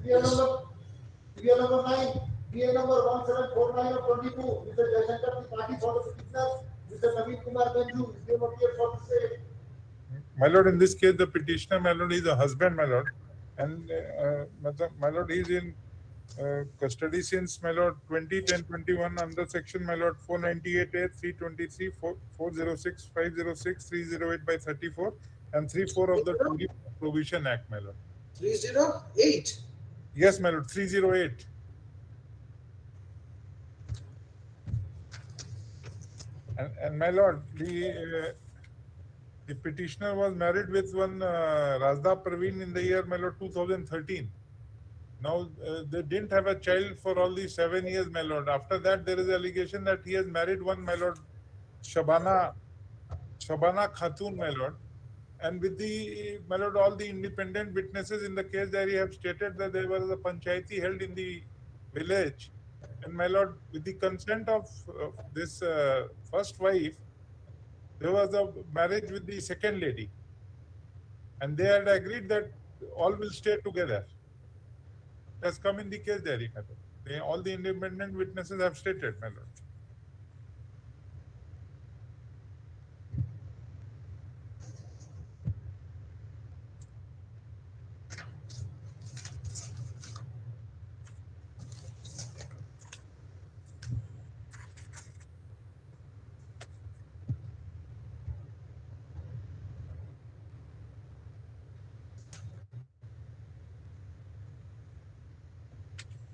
Serial number 9, BA number 1749 of 22, Mr. Jaishankar, the party for the petitioners, Mr. Naveen Kumar Ganju, his name appears for the same. My lord, in this case, the petitioner, my lord, is a husband, my lord, and my lord, he is in custody since, my lord, 2010-21 under section, my lord, 498A, 323, 406, 506, 308 by 34, and 34 of the Tourism Provision Act, my lord. 308? Yes, my lord, 308. And my lord, the petitioner was married with one Razda Praveen in the year, my lord, 2013. Now, they didn't have a child for all these 7 years, my lord. After that, there is allegation that he has married one, my lord, Shabana Khatun, my lord. And with the, my lord, all the independent witnesses in the case diary have stated that there was a panchayati held in the village. And my lord, with the consent of this first wife, there was a marriage with the second lady. And they had agreed that all will stay together. It has come in the case diary, my lord. All the independent witnesses have stated, my lord. Okay. Next one. The FIR is against Arno. Charge sheet has been submitted. Charge sheet has been submitted, but surprisingly, the petitioner was not put on TIP.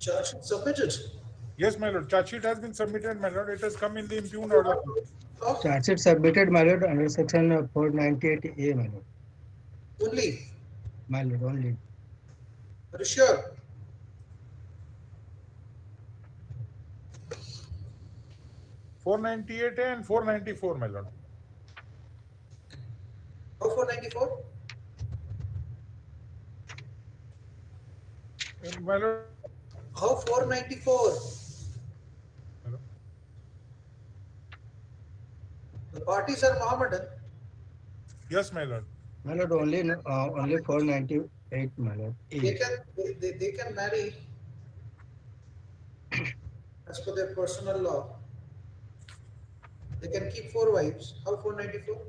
Charge sheet submitted. Yes, my lord. Charge sheet has been submitted, my lord. It has come in the impugned order. Charge sheet submitted, my lord, under section 498A, my lord. Only. My lord, only. Are you sure? (498A) and 494, my lord. How 494? My lord. How 494? Hello? The parties are Mohammedan. Yes, my lord. My lord, only 498, my lord. They can marry as per their personal law. They can keep 4 wives. How 494?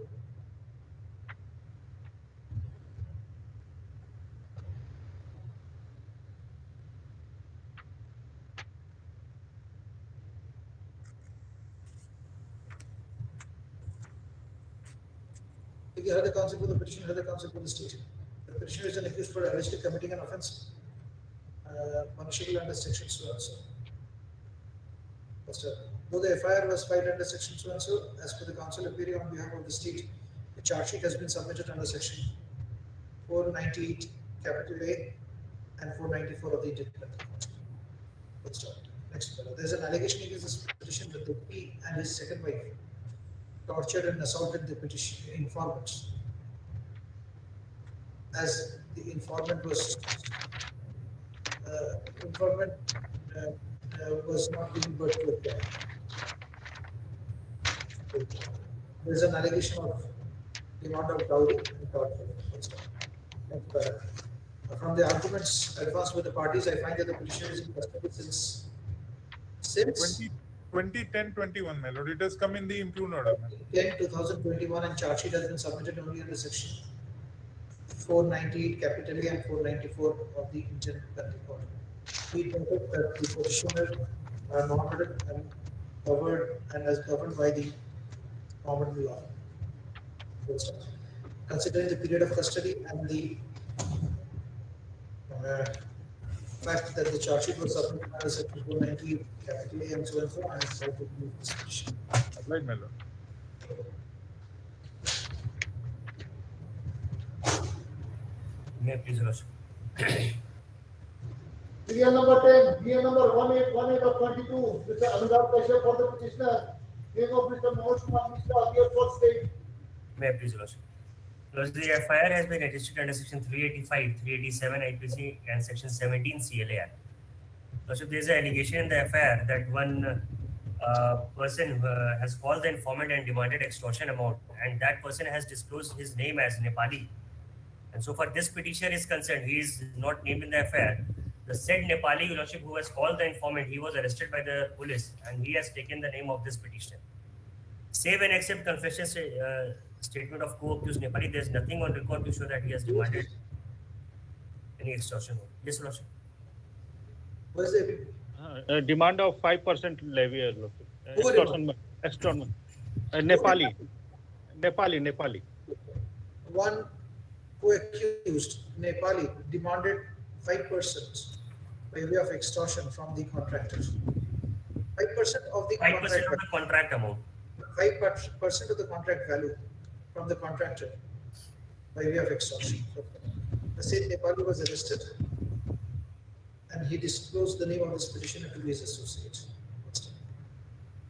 If you heard the concept of the petition, heard the concept of the state. The petitioner is an accused for allegedly committing an offence punishable under section so and so. Though the FIR was filed under section so and so, as per the counsel appearing on behalf of the state, the charge sheet has been submitted under section 498 capital A and 494 of the Indian Penal Code. Next, there is an allegation against this petition that the P and his second wife tortured and assaulted the petition informant, as the informant was not giving birth to a child. There is an allegation of demand of dowry and torture. Next paragraph. From the arguments advanced by the parties, I find that the petitioner is in custody since 2010-21, my lord. It has come in the impugned order. 10/2021, and charge sheet has been submitted only under section 498 capital A and 494 of the Indian Penal Code. We noted that the petitioner are normative and covered and as governed by the common law. Considering the period of custody and the fact that the charge sheet was submitted under section 498 capital A and so and so, and it's out of the discussion. Right, my lord. May I please rush? Serial number 10, BA number 1818 of 22, Mr. Anurag Kashyap for the petitioner, name of Mr. Mohit Kumar Mishra, appear for state. May I please rush? Because the FIR has been registered under section 385, 387 IPC and section 17 CLA Act. So there is an allegation in the FIR that one person has called the informant and demanded extortion amount, and that person has disclosed his name as Nepali. And so far this petitioner is concerned, he is not named in the FIR. The said Nepali, Your Lordship, who has called the informant, he was arrested by the police and he has taken the name of this petitioner. Save and accept confession statement of co-accused Nepali, there is nothing on record to show that he has demanded any extortion. Yes, Your Lordship. What is the demand of 5% levy, Your Lordship. Extortion. Nepali. One co-accused Nepali demanded 5% by way of extortion from the contractor. 5% of the 5% of the contract amount. 5% of the contract value from the contractor by way of extortion. The same Nepali was arrested and he disclosed the name of this petitioner to be his associate.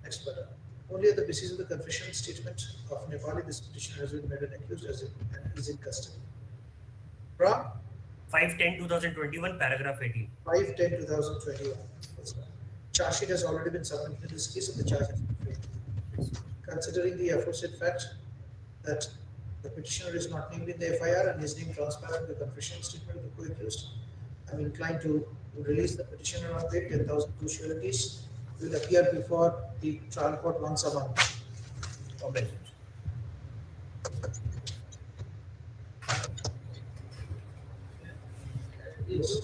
Next paragraph. Only at the basis of the confession statement of Nepali, this petitioner has been made an accused and is in custody. From 5/10/2021, paragraph 18. 5/10/2021. Charge sheet has already been submitted in this case, and the charge has been filed. Considering the aforesaid fact that the petitioner is not named in the FIR and his name transparent in the confession statement of the co-accused, I'm inclined to release the petitioner on bail. 10,000 sureties will appear before the trial court once a month. Okay. Yes.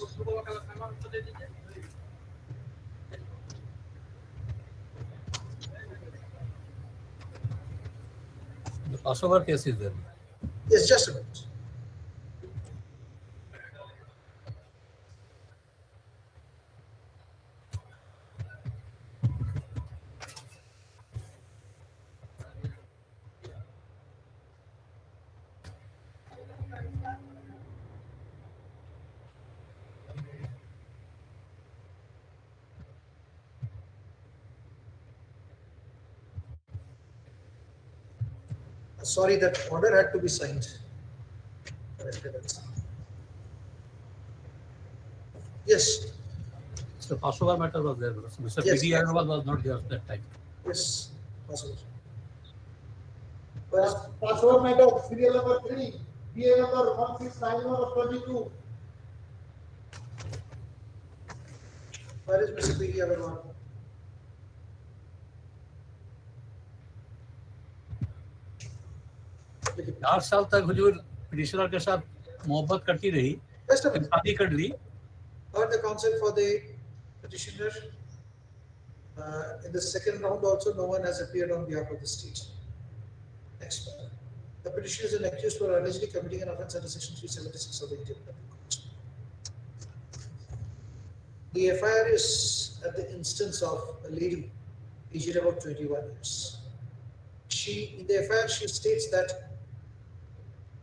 The Passover case is there. Yes, just a minute. Sorry, that order had to be signed. Yes. So Passover matter was there. Mr. Yes. P.D. Agarwal was not there at that time. Yes. Passover. Passover matter, serial number 3, PA number 1691 of 22. Where is Mr. P.D. Agarwal? चार साल तक हुजूर petitioner के साथ मोहब्बत करती रही, शादी कर ली. Heard the counsel for the petitioner. In the second round also, no one has appeared on behalf of the state. Next one. The petitioner is an accused for allegedly committing an offence under section 376 of the Indian Penal Code. The FIR is at the instance of a lady aged about 21 years. In the FIR, she states that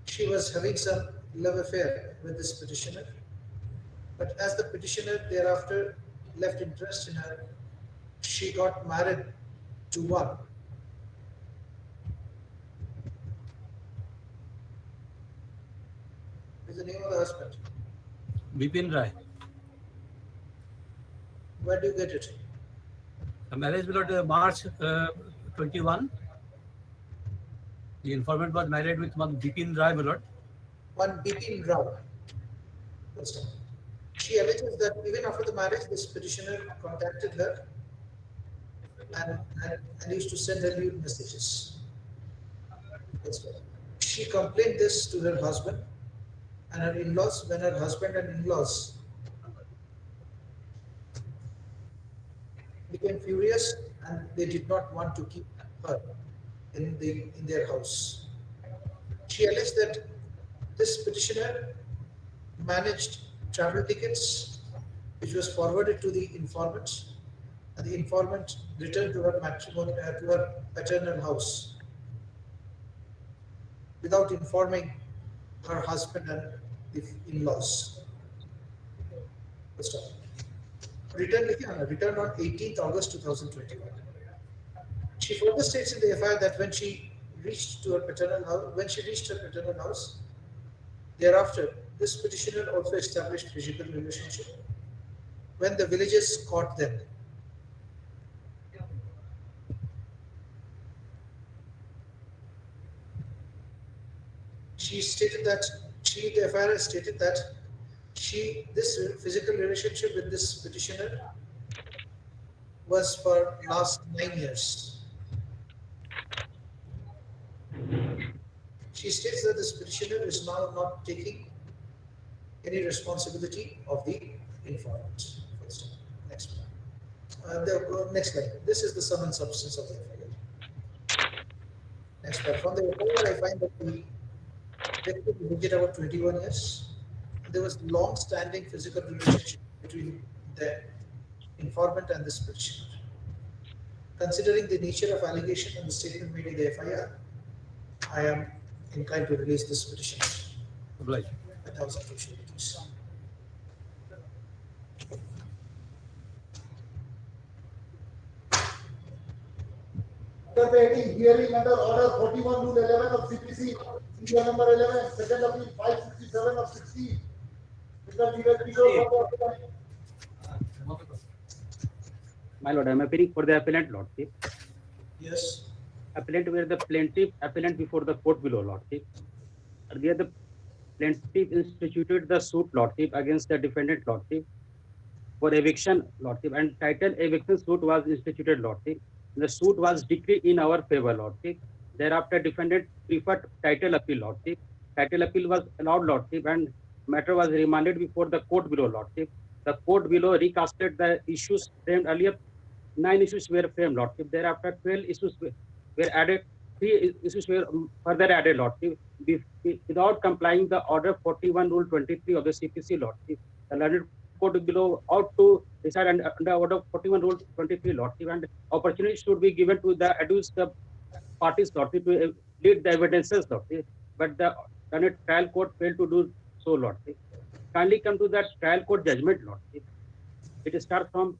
she was having some love affair with this petitioner, but as the petitioner thereafter left interest in her, she got married to one. What is the name of the husband? Bipin Rai. Where do you get it? The marriage was March 21. The informant was married with one Bipin Rai, my lord. One Bipin Rao. She alleges that even after the marriage, this petitioner contacted her and used to send her lewd messages. She complained this to her husband and her in-laws. When her husband and in-laws became furious and they did not want to keep her in their house. She alleged that this petitioner managed travel tickets, which was forwarded to the informant, and the informant returned to her to her paternal house without informing her husband and the in-laws. Returned on 18th August 2021. She further states in the FIR that when she reached her paternal house, thereafter, this petitioner also established physical relationship. When the villagers caught them, the FIR stated that this physical relationship with this petitioner was for last 9 years. She states that this petitioner is now not taking any responsibility of the informant. Next one. Next slide. This is the sum and substance of the FIR. Next slide. From the FIR, I find that the victim aged about 21 years. There was long-standing physical relationship between the informant and this petitioner. Considering the nature of allegation and the statement made in the FIR, I am inclined to release this petition. Obliged. 1,000 opportunities. After the heading hearing under order 41 rule 11 of CPC, serial number 11, second appeal 567 of 16. My lord, I am appearing for the appellant, lordship. Yes. Appellant were the plaintiff appellant before the court below, lordship. Earlier, the plaintiff instituted the suit, lordship, against the defendant, lordship, for eviction, lordship, and title eviction suit was instituted, lordship. The suit was decreed in our favor, lordship. Thereafter, defendant preferred title appeal, lordship. Title appeal was allowed, lordship, and matter was remanded before the court below, lordship. The court below recasted the issues framed earlier. 9 issues were framed, lordship. Thereafter, 12 issues were added. 3 issues were further added, lordship, without complying the order 41 rule 23 of the CPC, lordship. The learned court below ought to decide under order 41 rule 23, lordship, and opportunity should be given to the accused parties, lordship, to lead the evidences, lordship. But the trial court failed to do so, lordship. Kindly come to the trial court judgment, lordship. It starts from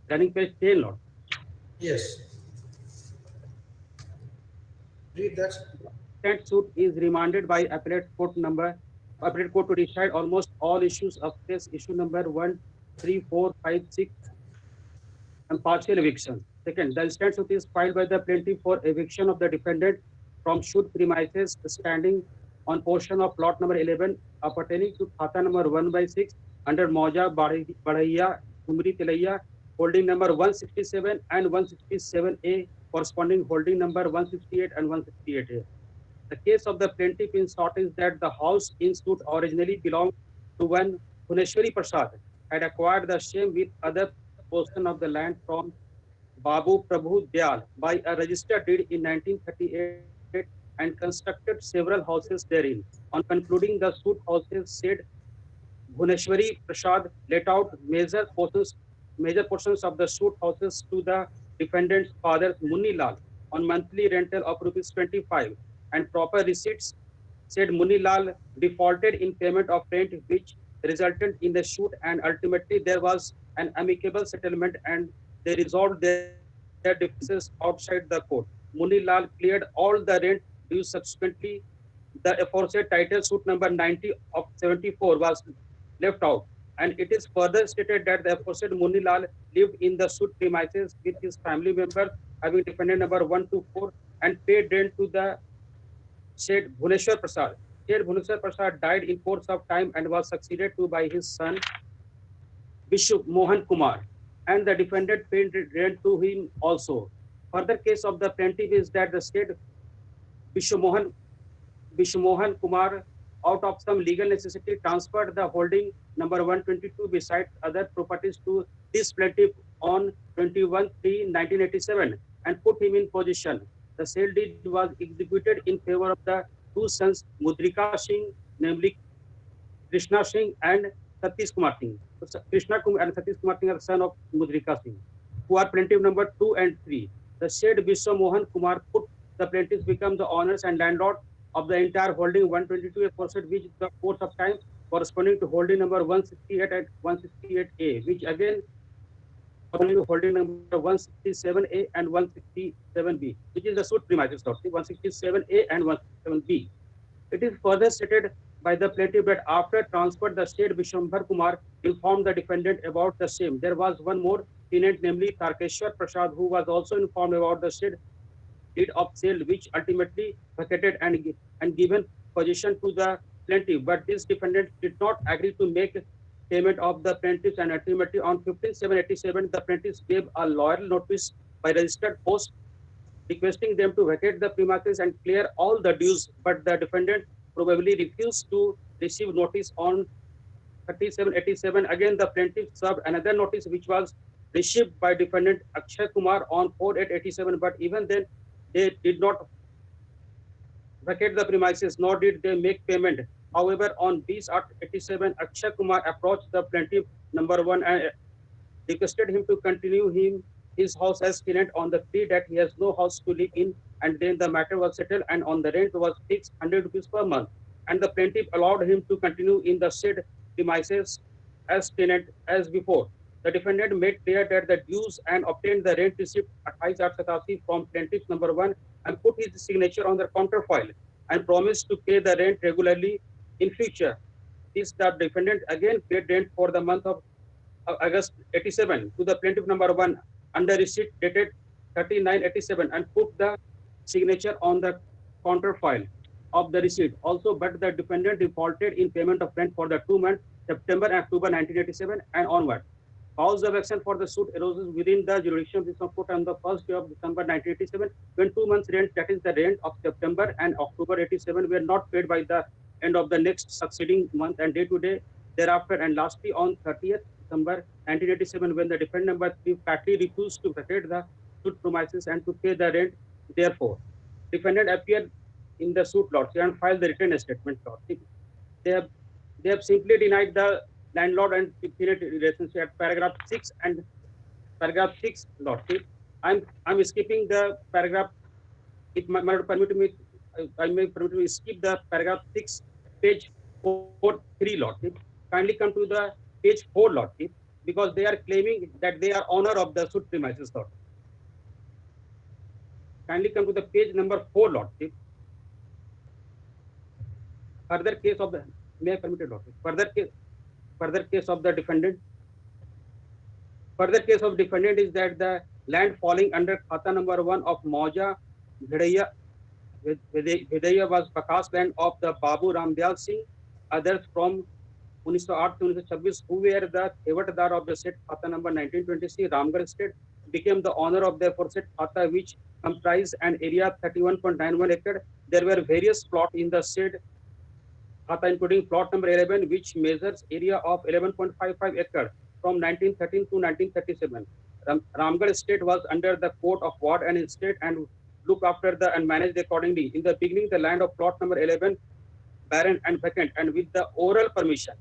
running page 10, lord. Yes. Read that. That suit is remanded by appellate court to decide almost all issues of case issue number 1, 3, 4, 5, 6 and partial eviction. Second, the instant suit is filed by the plaintiff for eviction of the defendant from shoot premises standing on portion of plot number 11 appertaining to khata number 1/6 under Mauja Badhaiya Humri Tilaiya holding number 167 and 167A corresponding holding number 168 and 168A. The case of the plaintiff in short is that the house in suit originally belonged to one Bhuneshwari Prasad, had acquired the same with other portion of the land from Babu Prabhu Dyal by a registered deed in 1938 and constructed several houses therein. On concluding the suit, houses said Bhuneshwari Prasad let out major portions of the suit houses to the defendant's father Munni Lal on monthly rental of ₹25 and proper receipts. Said Munni Lal defaulted in payment of rent, which resulted in the suit, and ultimately there was an amicable settlement and they resolved their differences outside the court. Munni Lal cleared all the rent dues subsequently. The aforesaid title suit number 90 of 74 was left out, and it is further stated that the aforesaid Munni Lal lived in the suit premises with his family members having defendant number 1 to 4 and paid rent to the said Bhuneshwar Prasad. Said Bhuneshwar Prasad died in course of time and was succeeded to by his son Bishop Mohan Kumar, and the defendant paid rent to him also. Further case of the plaintiff is that the state Bishop Mohan Kumar, out of some legal necessity, transferred the holding number 122 besides other properties to this plaintiff on 21/3/1987 and put him in possession. The sale deed was executed in favor of the two sons Mudrika Singh, namely Krishna Singh and Satish Kumar Singh. Krishna Kumar and Satish Kumar Singh are the son of Mudrika Singh, who are plaintiff number 2 and 3. The said Bishop Mohan Kumar put the plaintiffs become the owners and landlord of the entire holding 122 aforesaid, which the course of time corresponding to holding number 168 and 168A, which again corresponding to holding number 167A and 167B, which is the suit premises, 167A and 167B. It is further stated by the plaintiff that after transfer, the state Vishwambhar Kumar informed the defendant about the same. There was one more tenant, namely Tarkeshwar Prasad, who was also informed about the state deed of sale, which ultimately vacated and given possession to the plaintiff. But this defendant did not agree to make payment of the plaintiffs, and ultimately on 15/7/87, the plaintiffs gave a loyal notice by registered post requesting them to vacate the premises and clear all the dues, but the defendant probably refused to receive notice on 37/87. Again, the plaintiff served another notice which was received by defendant Akshay Kumar on 4/8/87, but even then they did not vacate the premises, nor did they make payment. However, on 20/87, Akshay Kumar approached the plaintiff number 1 and requested him to continue his house as tenant on the plea that he has no house to live in, and then the matter was settled and on the rent was fixed ₹100 per month, and the plaintiff allowed him to continue in the said premises as tenant as before. The defendant made clear that the dues and obtained the rent receipt 28/87 from plaintiff number 1 and put his signature on the counterfile and promised to pay the rent regularly in future. This the defendant again paid rent for the month of August 87 to the plaintiff number 1 under receipt dated 39/87 and put the signature on the counterfile of the receipt also, but the defendant defaulted in payment of rent for the 2 months, September and October 1987 and onward. Cause of action for the suit arose within the jurisdiction of this court on the 1st day of December 1987, when 2 months rent, that is the rent of September and October 87, were not paid by the end of the next succeeding month and day to day thereafter. And lastly, on 30th December 1987, when the defendant number 3 flatly refused to vacate the suit premises and to pay the rent, therefore, defendant appeared in the suit and filed the written statement. They have simply denied the landlord and tenant relationship at paragraph 6 and paragraph 6, Lordship. I'm skipping the paragraph. It might permit me. I may permit me to skip the paragraph 6, page 4.3, Lordship. Kindly come to the page 4, Lordship, because they are claiming that they are owner of the suit premises, Lord. kindly come to the page number 4, Lordship. Further case of the, may I permit it, Lordship? Further case of the defendant. Further case of defendant is that the land falling under Khata number 1 of Mauja Bhidaiya was Bakash land of the Babu Ramdayal Singh, others from 1908 to 1926, who were the Thevatdar of the said Khata number 1923, Ramgarh state, became the owner of the aforesaid Khata, which comprised an area 31.91 acre. There were various plots in the said Khata, including plot number 11, which measures area of 11.55 acre from 1913 to 1937. Ramgarh state was under the court of ward and state and looked after the and managed accordingly. In the beginning, the land of plot number 11 barren and vacant, and with the oral permission,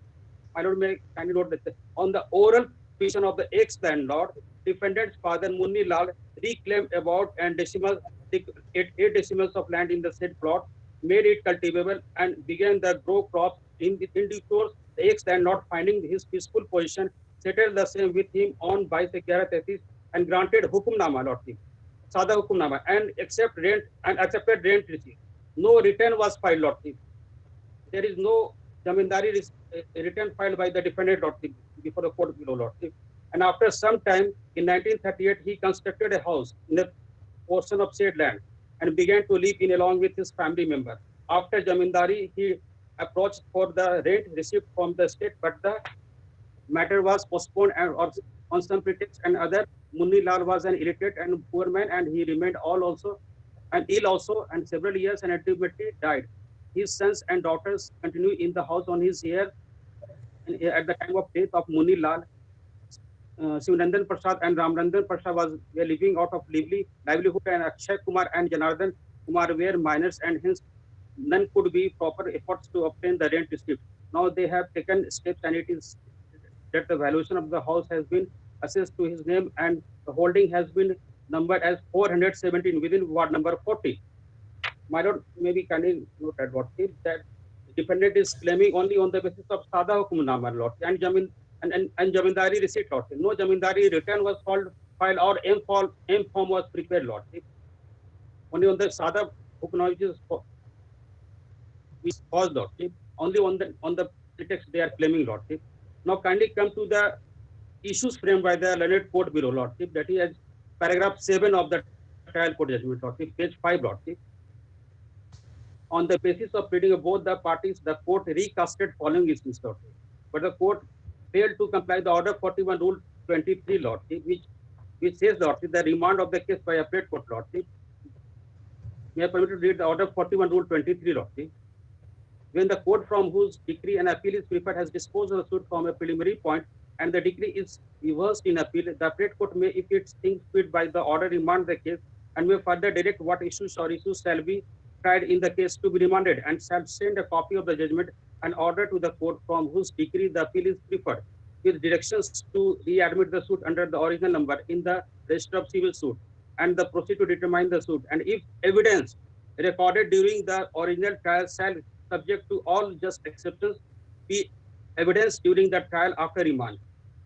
I don't make kindly note that on the oral permission of the ex-landlord, defendant's father Munni Lal reclaimed about and 8 decimals of land in the said plot, made it cultivable, and began the grow crops. In due course, the ex-landlord, finding his peaceful position, settled the same with him on 22/11/33 and granted hukumnama, Lordship, Sada hukumnama, and accepted rent receipt. No return was filed, Lordship. There is no zamindari return filed by the defendant, Lordship, before the court below, Lordship. And after some time, in 1938, he constructed a house in a portion of said land and began to live in along with his family member. After zamindari, he approached for the rent received from the state, but the matter was postponed or on some pretext and other. Munni Lal was an illiterate and poor man, and he remained ill also, and several years, and ultimately died. His sons and daughters continue in the house on his heir. At the time of death of Munni Lal, Sivanandan Prasad and Ramrandan Prasad were living out of livelihood, and Akshay Kumar and Janardhan Kumar were minors, and hence none could be proper efforts to obtain the rent receipt. Now they have taken steps, and it is that the valuation of the house has been assessed to his name, and the holding has been numbered as 417 within ward number 40. My lord, maybe kindly note at what if that the defendant is claiming only on the basis of Sada hukumnama, Lord, and zamindari receipt, Lord. No zamindari return was filed or M form was prepared, Lord. Only on the Sada hukumnama is caused, Lord. Only on the pretext they are claiming, Lord. Now kindly come to the issues framed by the learned court below, Lord. That is paragraph 7 of the trial court judgment, Lord. Page 5, Lord. On the basis of pleading of both the parties, the court recasted following issues, Lord. But the court failed to comply the order 41 rule 23, Lord, which says, Lord, the remand of the case by appellate court, Lord. May I permit to read the order 41 rule 23, Lord. When the court from whose decree an appeal is preferred has disposed of the suit from a preliminary point, and the decree is reversed in appeal, the appellate court may, if it thinks fit by the order, remand the case, and may further direct what issues shall be tried in the case to be remanded, and shall send a copy of the judgment and order to the court from whose decree the appeal is preferred, with directions to readmit the suit under the original number in the register of civil suit, and the proceed to determine the suit. And if evidence recorded during the original trial shall, subject to all just exceptions, be evidence during the trial after remand.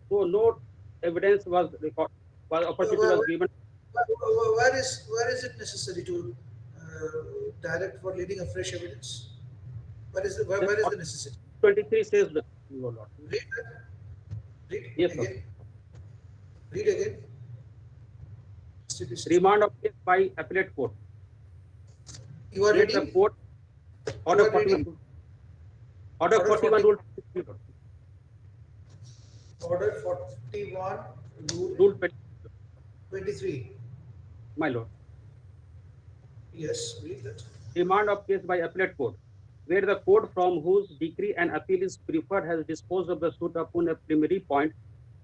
So no evidence was recorded, opportunity was given. Where is it necessary to direct for leading a fresh evidence? Where is the necessity? 23 says the Lord. Read yes, again. sir. Read again. Remand of case by appellate court. You are reading? The court order 41. Order 41 rule. Order 41 rule 23. My lord. Yes, read that. Remand of case by appellate court, where the court from whose decree an appeal is preferred has disposed of the suit upon a preliminary point,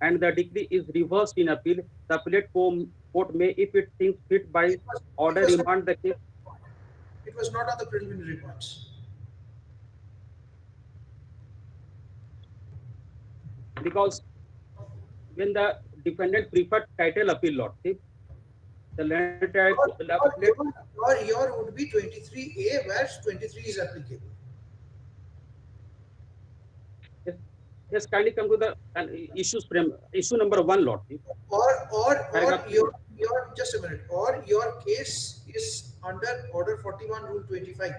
and the decree is reversed in appeal, the appellate court may, if it thinks fit by order, remand the case. It was not on the preliminary points. Because when the defendant preferred title appeal, Lord, see, the your would be 23A, where 23 is applicable. Yes, kindly come to the issue number 1, Lord. Or your just a minute. Or your case is under Order 41, Rule 25.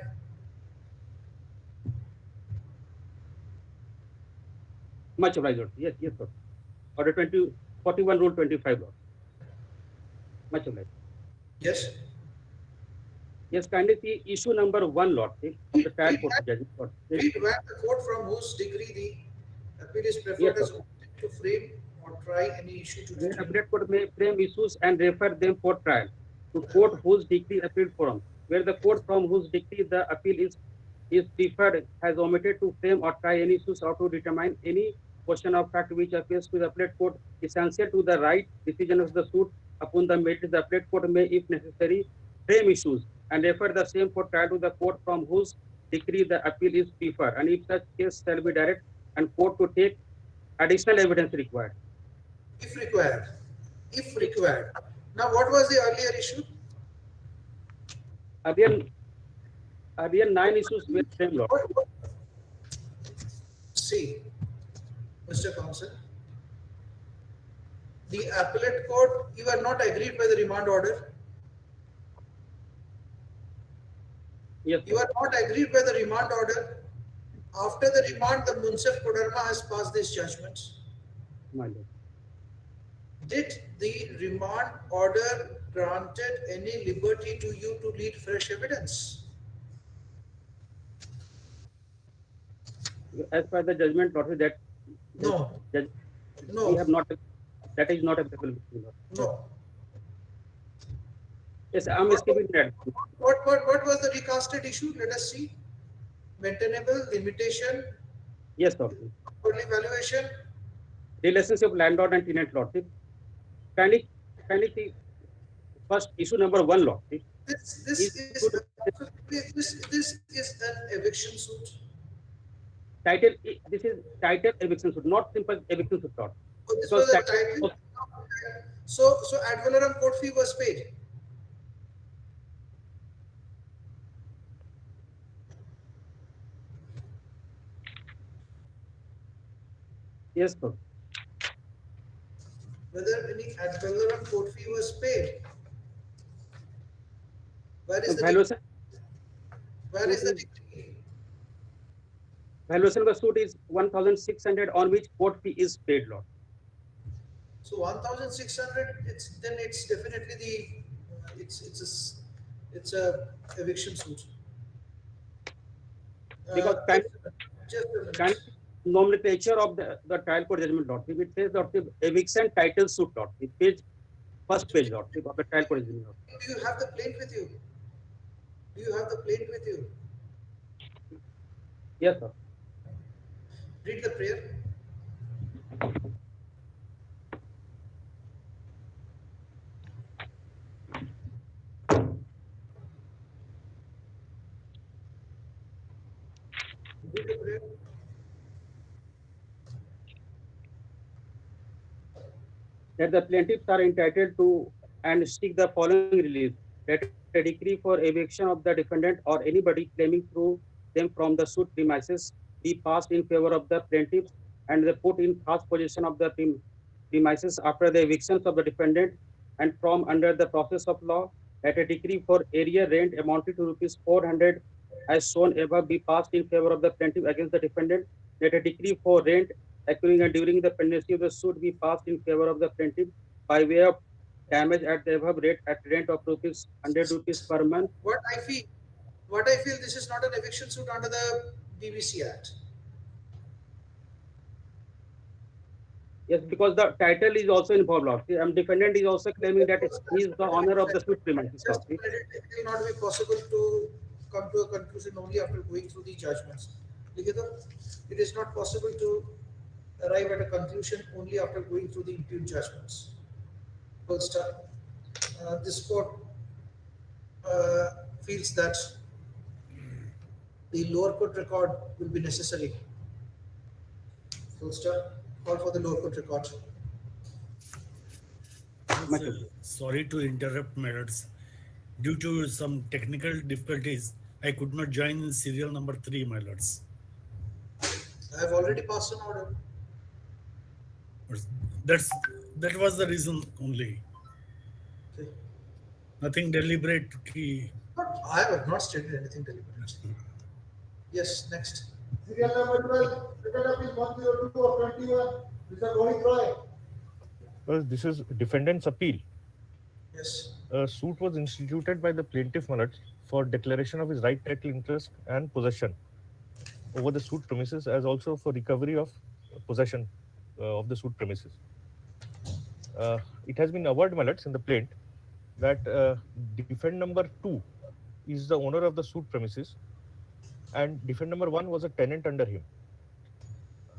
Much obliged, Lord. Yes, yes, sir. Order 41 Rule 25, Lord. Much obliged. Yes. Yes, kindly see issue number 1, Lord, of the trial court judgment. Lord. Read where the court from whose decree the appeal is preferred Yes, as sir. to frame or try any issue to Where determine. appellate court may frame issues and refer them for trial to court whose decree appealed from, where the court from whose decree the appeal is preferred has omitted to frame or try any issues or to determine any question of fact which appeals to the appellate court essential to the right decision of the suit upon the merits, the appellate court may, if necessary, frame issues and refer the same for trial to the court from whose decree the appeal is preferred, and if such case shall be direct and court to take additional evidence required. If required. If required. Now, what was the earlier issue? Earlier 9 issues were framed, Lord. See, Mr. Counsel, the appellate court, you are not agreed by the remand order. Yes. You are not agreed by the remand order. After the remand, the Munsif Kodarma has passed these judgments. My Lord. Did the remand order granted any liberty to you to lead fresh evidence? As per the judgment, Lord, that no, we have not, that is not available. No. Yes, I'm skipping that. What was the recasted issue? Let us see. Maintainable, limitation. Yes, Lord. Early valuation. Relationship landlord and tenant, Lord. Kindly see first issue number 1, Lord. This is an eviction suit. This is title eviction suit, not simple eviction suit, Lord. Oh, this was a title. So ad valorem court fee was paid. Yes, sir. Whether any ad valorem court fee was paid. Where is the valuation? Where is the decree? Valuation of the suit is 1,600 on which court fee is paid, Lord. So 1,600. It's definitely the it's a eviction suit. Because nomenclature of the trial court judgment, Lord. It says that the eviction title suit, Lord. It page first page, Lord, of the trial court judgment, Lord. Do you have the plaint with you? Do you have the plaint with you? Yes, sir. Read the prayer. Read the prayer. That the plaintiffs are entitled to and seek the following relief: that a decree for eviction of the defendant or anybody claiming through them from the suit premises be passed in favor of the plaintiffs and they put in fast possession of the premises after the evictions of the defendant and from under the process of law, that a decree for area rent amounting to ₹400 as shown above be passed in favor of the plaintiff against the defendant, that a decree for rent accruing and during the pendency of the suit be passed in favor of the plaintiff by way of damage at the above rate at rent of ₹100 per month. What I feel, this is not an eviction suit under the BBC Act. Yes, because the title is also involved, Lord. The defendant is also claiming that he is the owner of the suit premises. It will not be possible to come to a conclusion only after going through the judgments. It is not possible to arrive at a conclusion only after going through the impugned judgments. Full stop. This court feels that the lower court record will be necessary. Full stop. Call for the lower court record. Sorry to interrupt, my lords. Due to some technical difficulties, I could not join in serial number 3, my lords. I have already passed an order. That was the reason only. Okay. Nothing deliberate. Ki... I have not stated anything deliberate. Yes, next. Serial number 12, written up is 102 of 21. Mr. Rohit Roy. This is defendant's appeal. Yes. A suit was instituted by the plaintiff Manoj for declaration of his right, title, interest, and possession over the suit premises, as also for recovery of possession of the suit premises. It has been averred, Manoj, in the plaint that defendant number 2 is the owner of the suit premises, and defendant number 1 was a tenant under him.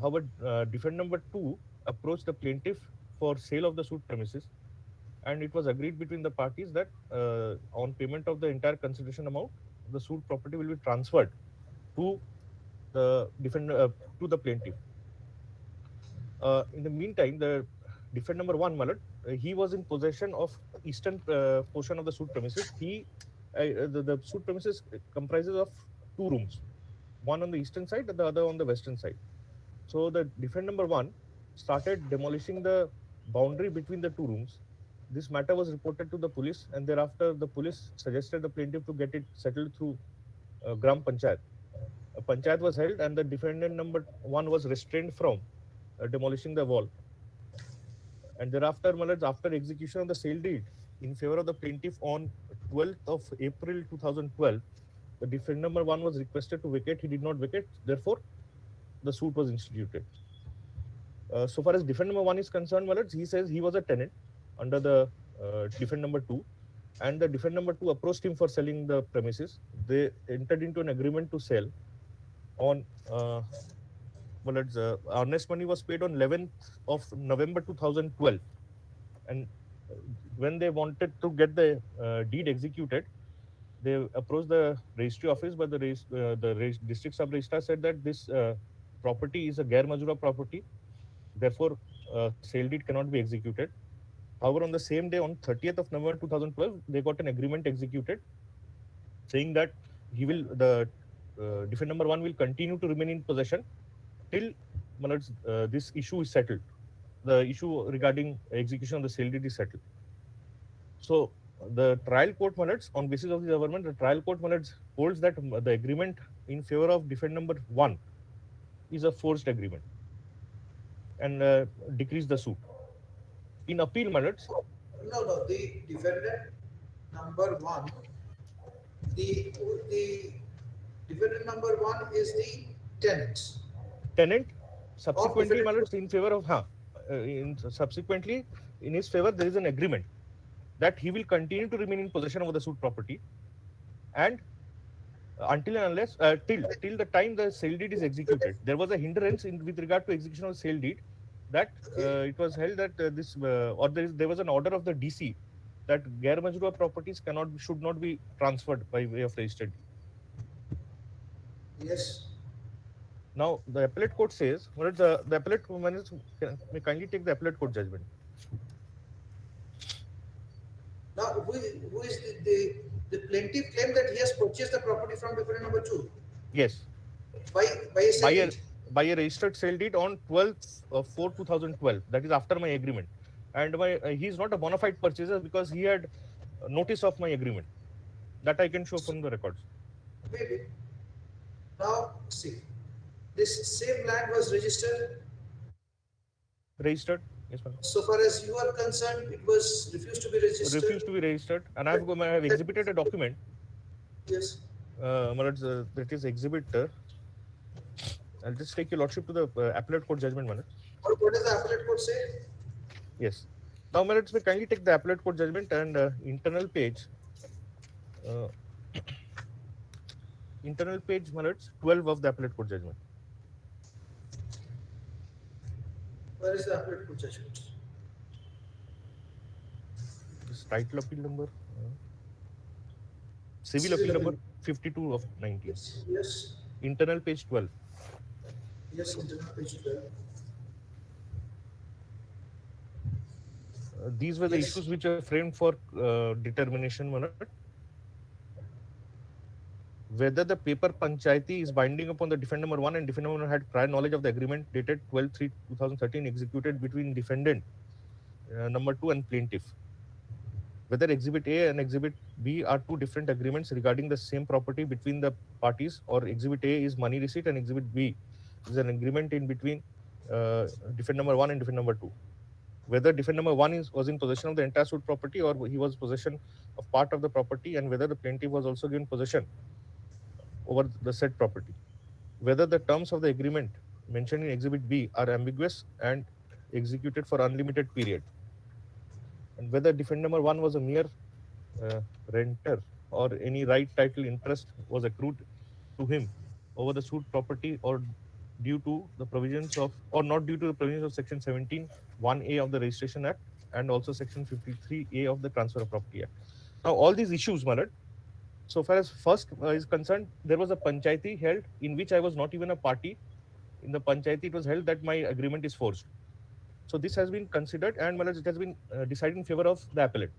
However, defendant number 2 approached the plaintiff for sale of the suit premises, and it was agreed between the parties that on payment of the entire consideration amount, the suit property will be transferred to the to the plaintiff. In the meantime, the defendant number 1, Malad, he was in possession of eastern portion of the suit premises. The suit premises comprises of 2 rooms, one on the eastern side and the other on the western side. So the defendant number 1 started demolishing the boundary between the 2 rooms. This matter was reported to the police, and thereafter the police suggested the plaintiff to get it settled through Gram Panchayat. A Panchayat was held, and the defendant number 1 was restrained from demolishing the wall. And thereafter, after execution of the sale deed in favor of the plaintiff on 12th of April 2012, the defendant number 1 was requested to vacate. He did not vacate. Therefore, the suit was instituted. So far as defendant number 1 is concerned, he says he was a tenant under the defendant number 2, and the defendant number 2 approached him for selling the premises. They entered into an agreement to sell on earnest money was paid on 11th of November 2012, and when they wanted to get the deed executed, they approached the registry office, but the district sub registrar said that this property is a Gair Majura property, therefore sale deed cannot be executed. However, on the same day, on 30th of November 2012, they got an agreement executed saying that the defendant number 1 will continue to remain in possession till this issue is settled. The issue regarding execution of the sale deed is settled. So the trial court, on basis of the government, the trial court holds that the agreement in favor of defendant number 1 is a forced agreement and decrease the suit. In appeal, No, the defendant number 1, the defendant number 1 is the tenant. Subsequently, in favor of subsequently in his favor there is an agreement that he will continue to remain in possession of the suit property, and until and unless till the time the sale deed is executed. There was a hindrance with regard to execution of sale deed, that it was held that there was an order of the DC that Gair Majura properties should not be transferred by way of registered deed. Yes. Now the appellate court says, the appellate may kindly take the appellate court judgment. Now, who is the plaintiff claim that he has purchased the property from defendant number 2? Yes. By a sale deed? By a registered sale deed on 12th of 4 2012. That is after my agreement. And he is not a bona fide purchaser because he had notice of my agreement. That I can show from the records. Maybe. Now, see, this same land was registered. Registered, yes, ma'am. So far as you are concerned, it was refused to be registered. Refused to be registered, and I have exhibited a document. Yes. That is exhibit. I'll just take your lordship to the appellate court judgment, Manoj. What does the appellate court say? Yes. Now, Manoj, may kindly take the appellate court judgment and internal page. Internal page, Manoj, 12 of the appellate court judgment. Where is the appellate court judgment? This title appeal number. Civil appeal number 52 of 19. Yes. Internal page 12. Yes, internal page 12. These were the issues which are framed for determination, Manoj. Whether the paper panchayati is binding upon the defendant number 1 and defendant number 1 had prior knowledge of the agreement dated 12/3/2013 executed between defendant number 2 and plaintiff. whether Exhibit A and Exhibit B are two different agreements regarding the same property between the parties, or Exhibit A is money receipt and Exhibit B is an agreement in between defendant number 1 and defendant number 2. Whether defendant number 1 was in possession of the entire suit property, or he was possession of part of the property, and whether the plaintiff was also given possession over the said property. Whether the terms of the agreement mentioned in Exhibit B are ambiguous and executed for unlimited period, and whether defendant number 1 was a mere renter, or any right, title, interest was accrued to him over the suit property, or due to the provisions of, or not due to the provisions of Section 17 1A of the Registration Act, and also Section 53A of the Transfer of Property Act. Now, all these issues, my lord, so far as first is concerned, there was a panchayati held in which I was not even a party. In the panchayati, it was held that my agreement is forged. So this has been considered, and my lord, it has been decided in favor of the appellate.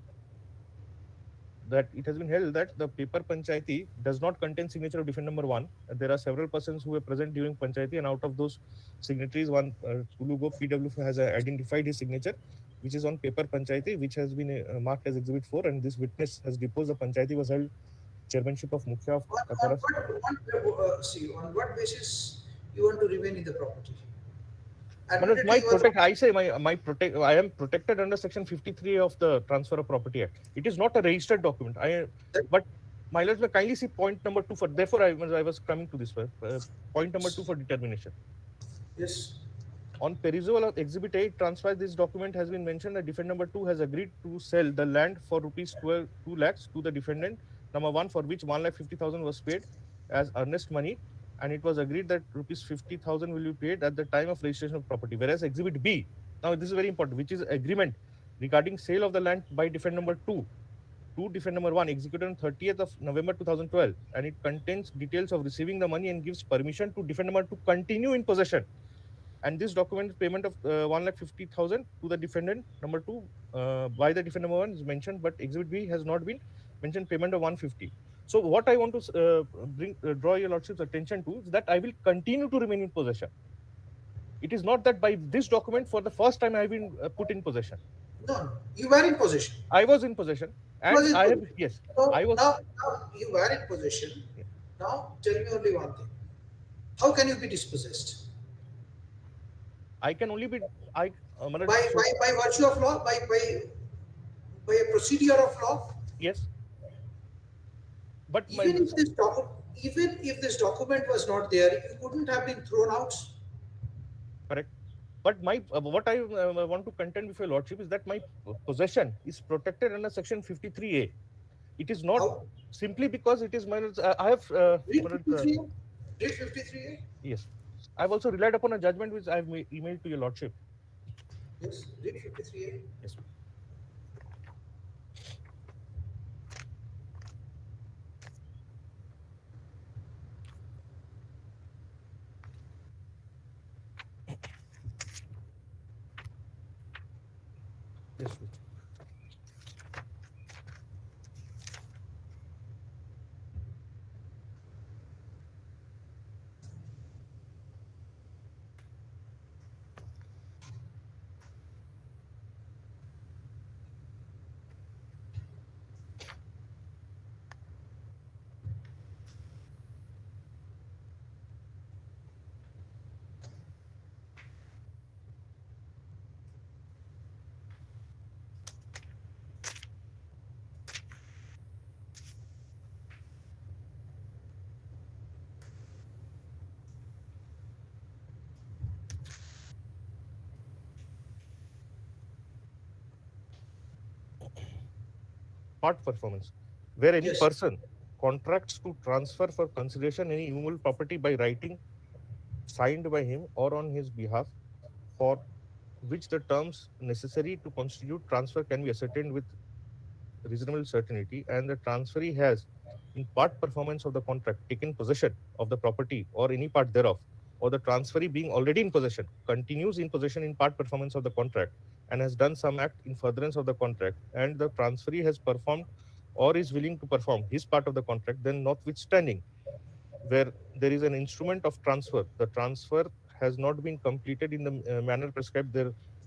That it has been held that the paper panchayati does not contain signature of defendant number 1. There are several persons who were present during panchayati, and out of those signatories, one Tulugo PW has identified his signature, which is on paper panchayati, which has been marked as Exhibit 4, and this witness has deposed the panchayati was held chairmanship of Mukhya of See, on what basis you want to remain in the property? But my protect, I say my protect, I am protected under Section 53 of the Transfer of Property Act. It is not a registered document. But my lord, kindly see point number 2 for. Therefore, I was coming to this point number 2 for determination. Yes. On perusal of Exhibit A, transfer this document has been mentioned that defendant number 2 has agreed to sell the land for rupees 2 lakhs to the defendant number 1, for which 1,50,000 was paid as earnest money, and it was agreed that rupees 50,000 will be paid at the time of registration of property. Whereas Exhibit B, now this is very important, which is agreement regarding sale of the land by defendant number 2 to defendant number 1, executed on 30th of November 2012, and it contains details of receiving the money and gives permission to defendant number 2 to continue in possession. And this document payment of 1,50,000 to the defendant number 2 by the defendant number 1 is mentioned, but Exhibit B has not been mentioned payment of 150. So what I want to draw your lordship's attention to is that I will continue to remain in possession. It is not that by this document for the first time I have been put in possession. No, you were in possession. I was in possession, and I have, yes, so I was. Now you were in possession. Yeah. Now tell me only one thing: how can you be dispossessed? I can only be by virtue of law, by a procedure of law. Yes. But even if this document was not there, it wouldn't have been thrown out. Correct. But my what I want to contend with your lordship is that my possession is protected under Section 53A. It is not simply because it is my. I have. Read 53A. Yes. I have also relied upon a judgment which I have emailed to your lordship. Yes, read 53A. Yes. Yes. Part performance, where any person contracts to transfer for consideration any immovable property by writing signed by him or on his behalf, for which the terms necessary to constitute transfer can be ascertained with reasonable certainty, and the transferee has, in part performance of the contract, taken possession of the property or any part thereof, or the transferee being already in possession continues in possession in part performance of the contract and has done some act in furtherance of the contract, and the transferee has performed or is willing to perform his part of the contract, then notwithstanding where there is an instrument of transfer, the transfer has not been completed in the manner prescribed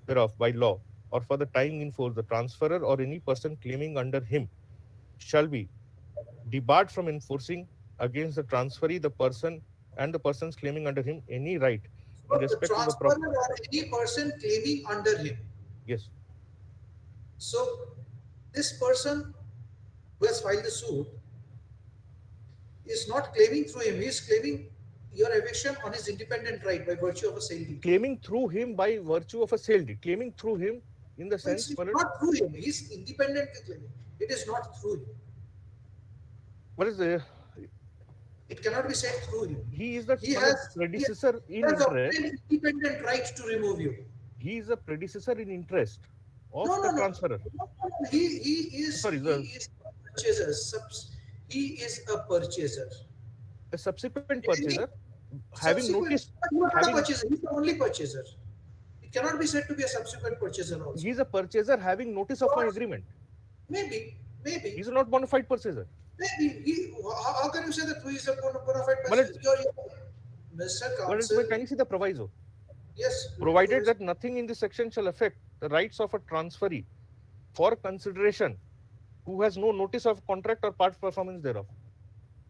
thereof by law, or for the time in force, the transferor or any person claiming under him shall be debarred from enforcing against the transferee, the person and the persons claiming under him any right in The respect to the transferor property. or any person claiming under him. Yes. So this person who has filed the suit is not claiming through him. He is claiming your eviction on his independent right by virtue of a sale deed. Claiming through him by virtue of a sale deed. Claiming through him in the So it's sense, not through him. He is independently claiming. It is not through him. what is the? It cannot be said through him. He is the He has predecessor in has interest. obtained independent right to remove you. He is a predecessor in interest of No, the no, no. transferor. He is Sorry, he is a purchaser. He is a purchaser. A subsequent purchaser having Subsequent, noticed, you are not a having purchaser. He's the only purchaser. It cannot be said to be a subsequent purchaser also. he is a purchaser having notice of my agreement. Maybe. He's a not bona fide purchaser. Maybe. How can you say that he is a bona fide Well, purchaser? Mr. Well, Counsel. can you see the proviso? Yes. Provided that nothing in this section shall affect the rights of a transferee for consideration who has no notice of contract or part performance thereof.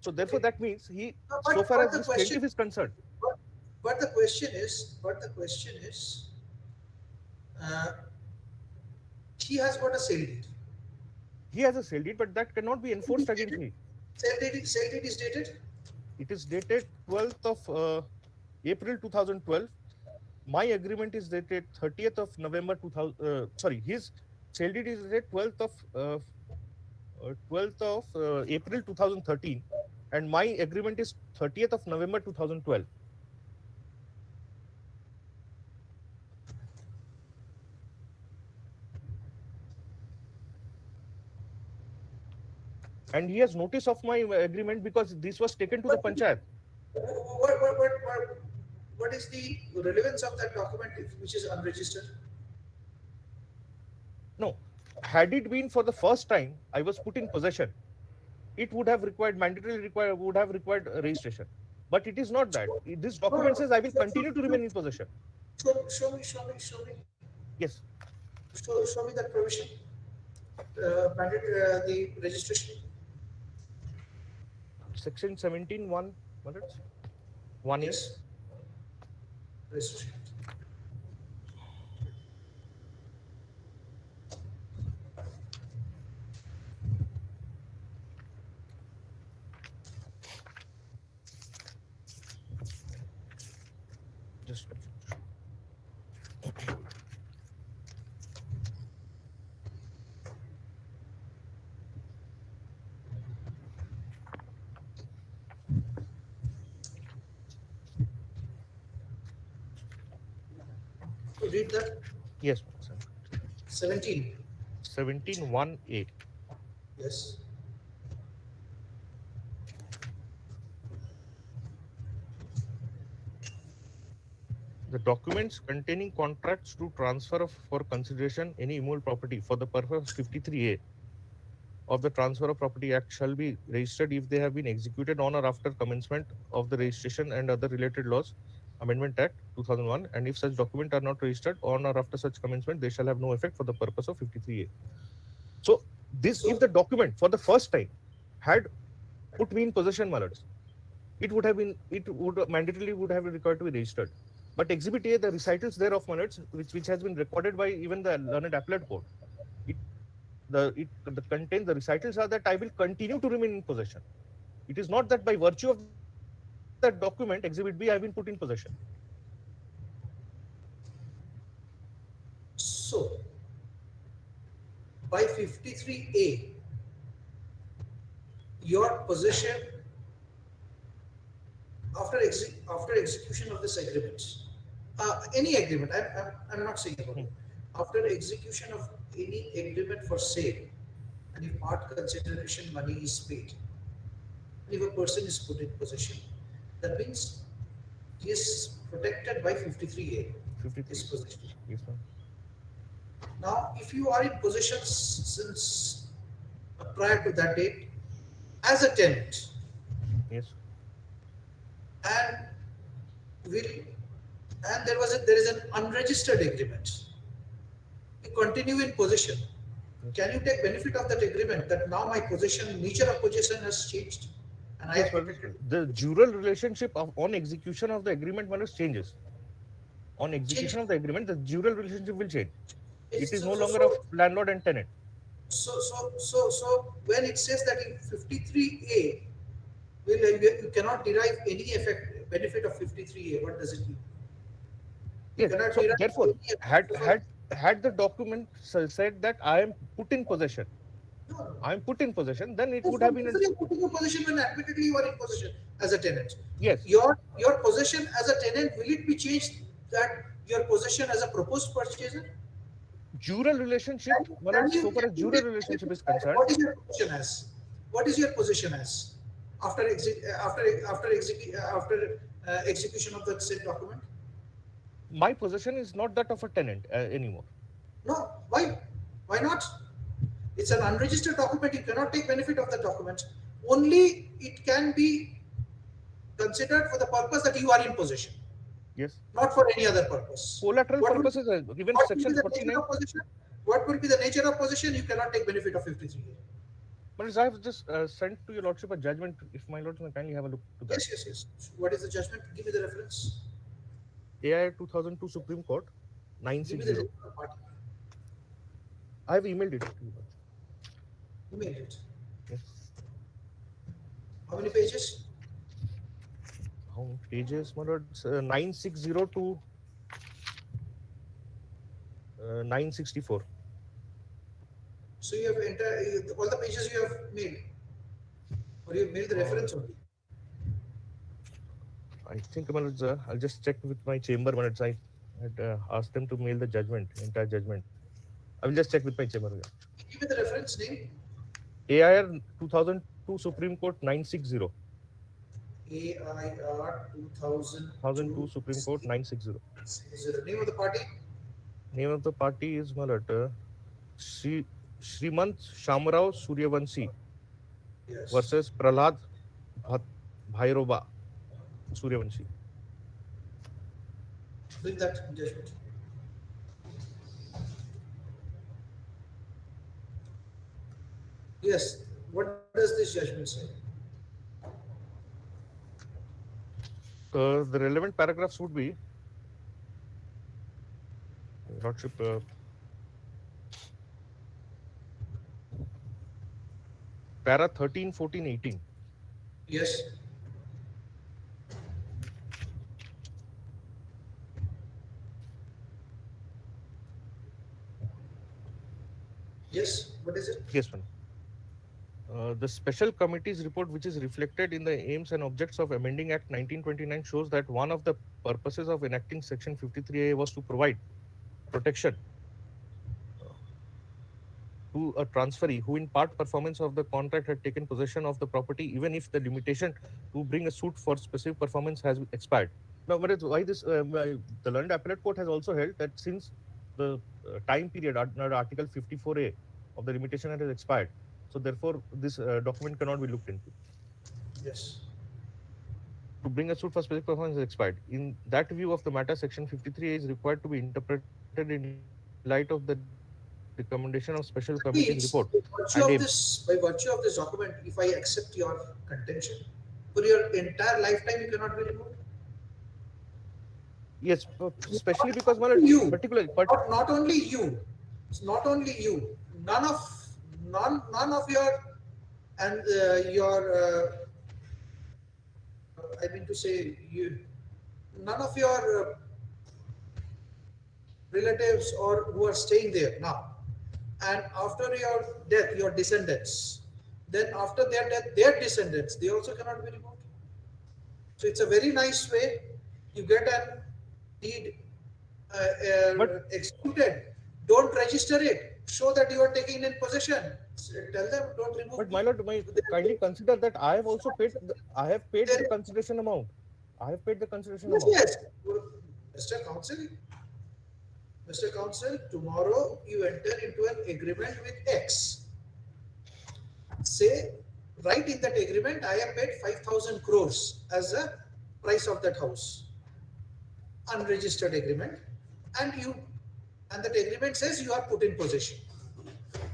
So therefore, that means he, so far as this plaintiff is concerned. But the question is, he has got a sale deed. He has a sale deed, but that cannot be enforced against me. Sale deed is dated? It is dated 12th of April 2012. My agreement is dated 30th of November 2000. His sale deed is dated 12th of April 2013, and my agreement is 30th of November 2012. And he has notice of my agreement because this was taken to the panchayat. What is the relevance of that document which is unregistered? No, had it been for the first time I was put in possession, it would have required registration. But it is not that. This document says I will continue to remain in possession. Show me. Yes. Show me that provision. The registration. Section 17(1). What is 1A? Yes. Registration. Just read that. Yes. 17. 17(1)(a). Yes. The documents containing contracts to transfer for consideration any immovable property for the purpose of 53A of the Transfer of Property Act shall be registered if they have been executed on or after commencement of the registration and other related laws, Amendment Act 2001, and if such documents are not registered on or after such commencement, they shall have no effect for the purpose of 53A. So this, if the document for the first time had put me in possession, my lords, it would mandatorily would have been required to be registered. But Exhibit A, the recitals thereof, my lords, which has been recorded by even the learned appellate court, the recitals are that I will continue to remain in possession. It is not that by virtue of that document, Exhibit B, I have been put in possession. So, by 53A, your possession after execution of this agreement, any agreement, I'm not saying about it. After execution of any agreement for sale, and if part consideration money is paid, if a person is put in possession, that means he is protected by 53A. 53. Possession. Yes, ma'am. Now, if you are in possession since prior to that date, as a tenant, yes, and there is an unregistered agreement, continue in possession, can you take benefit of that agreement that now my possession, nature of possession has changed? And I Yes, have but the jural relationship on execution of the agreement changes. On execution of the agreement, the jural relationship will change. It is no longer of landlord and tenant. So when it says that in 53A, you cannot derive any benefit of 53A, what does it mean? Yes. So therefore, had the document said that I am put in possession, I am put in possession, then it would have been. Putting in possession when admittedly you are in possession as a tenant. Yes. Your possession as a tenant, will it be changed that your possession as a proposed purchaser? Jural relationship, so far as jural relationship is concerned. What is your position as? What is your position as after execution of the said document? My possession is not that of a tenant anymore. No, why? Why not? It's an unregistered document. You cannot take benefit of the document. Only it can be considered for the purpose that you are in possession. Yes. Not for any other purpose. Collateral purposes, given section 49. What will be the nature of possession? You cannot take benefit of 53A. But I have just sent to your lordship a judgment. If my lord may kindly have a look to that. Yes. What is the judgment? Give me the reference. AI 2002 Supreme Court 960. I have emailed it to you. Emailed it. Yes. How many pages? How many pages, my lord? 960 to 964. So you have all the pages you have mailed, or you have mailed the reference only? I think I'll just check with my chamber when I had asked them to mail the judgment, entire judgment. I will just check with my chamber. Give me the reference name. AIR 2002 Supreme Court 960. AIR 2002 Supreme Court 960. Name of the party? Name of the party is Malata Srimant Shamrao Suryavanshi versus Prahlad Bhairoba Suryavanshi. Bring that judgment. Yes. What does this judgment say? The relevant paragraphs would be Lordship. Para 13, 14, 18. Yes. Yes. What is it? Yes, ma'am. The special committee's report, which is reflected in the aims and objects of amending Act 1929, shows that one of the purposes of enacting Section 53A was to provide protection to a transferee who in part performance of the contract had taken possession of the property, even if the limitation to bring a suit for specific performance has expired. Now, why this? The London Appellate Court has also held that since the time period under Article 54A of the limitation has expired, so therefore this document cannot be looked into. Yes. To bring a suit for specific performance has expired. In that view of the matter, Section 53A is required to be interpreted in light of the recommendation of special committee's report. By virtue of this document, if I accept your contention, for your entire lifetime you cannot be removed? Yes, especially because particularly, not only you, it's not only you. None of your and I mean to say none of your relatives or who are staying there now, and after your death, your descendants, then after their death, their descendants, they also cannot be removed. So it's a very nice way. You get an deed executed, don't register it, show that you are taking in possession. Tell them don't remove. But my lord, kindly consider that I have also paid. I have paid the consideration amount. I have paid the consideration amount. Yes, Mr. Counsel, tomorrow you enter into an agreement with X. Say, right in that agreement, I have paid 5,000 crores as a price of that house. Unregistered agreement, and and that agreement says you are put in possession.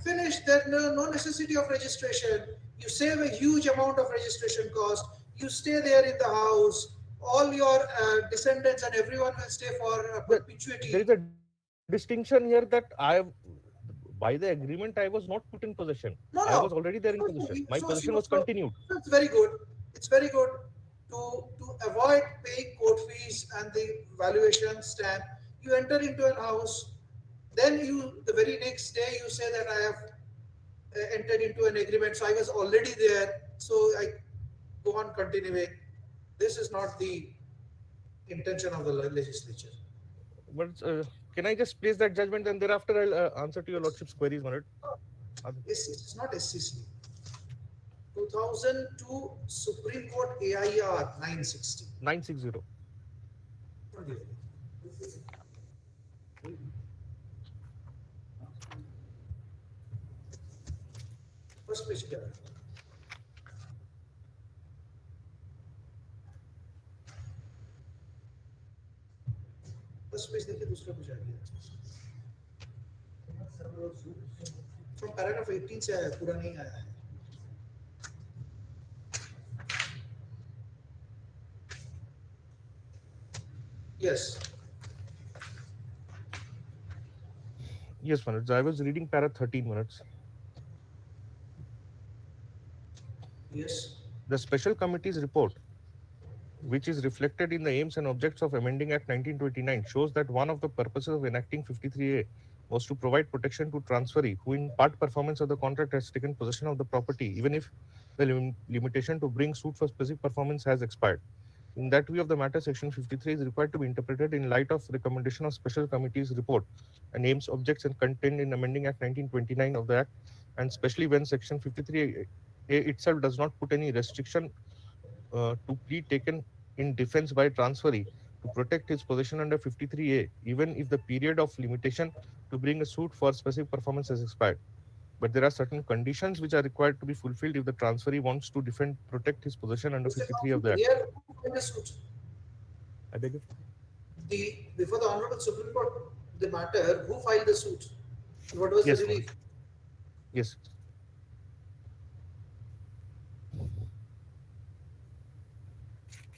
Finished. There's no necessity of registration. You save a huge amount of registration cost. You stay there in the house. All your descendants and everyone will stay for perpetuity. There is a distinction here that by the agreement, I was not put in possession. No, I no. was already there in possession. My possession was continued. It's very good. It's very good to avoid paying court fees and the valuation stamp. You enter into a house, then the very next day you say that I have entered into an agreement, so I was already there, so I go on continuing. This is not the intention of the legislature. But can I just place that judgment and thereafter I'll answer to your lordship's queries, Manoj? It's not SCC. 2002 Supreme Court AIR 960. 960. First page क्या है? First page देखिए दूसरा कुछ आ गया. From paragraph 18 से आया, पूरा नहीं आया है. Yes. Yes, Manoj. I was reading para 13 minutes. Yes. The special committee's report, which is reflected in the aims and objects of amending Act 1929, shows that one of the purposes of enacting 53A was to provide protection to transferee who in part performance of the contract has taken possession of the property, even if the limitation to bring suit for specific performance has expired. In that view of the matter, Section 53 is required to be interpreted in light of recommendation of special committee's report and aims, objects, and content in amending Act 1929 of the Act, and especially when Section 53A itself does not put any restriction to plea taken in defense by transferee to protect his possession under 53A, even if the period of limitation to bring a suit for specific performance has expired. But there are certain conditions which are required to be fulfilled if the transferee wants to protect his possession under 53 of the Act. Here, who filed the suit? I beg you? Before the Honorable Supreme Court, the matter, who filed the suit? What was the relief? Yes.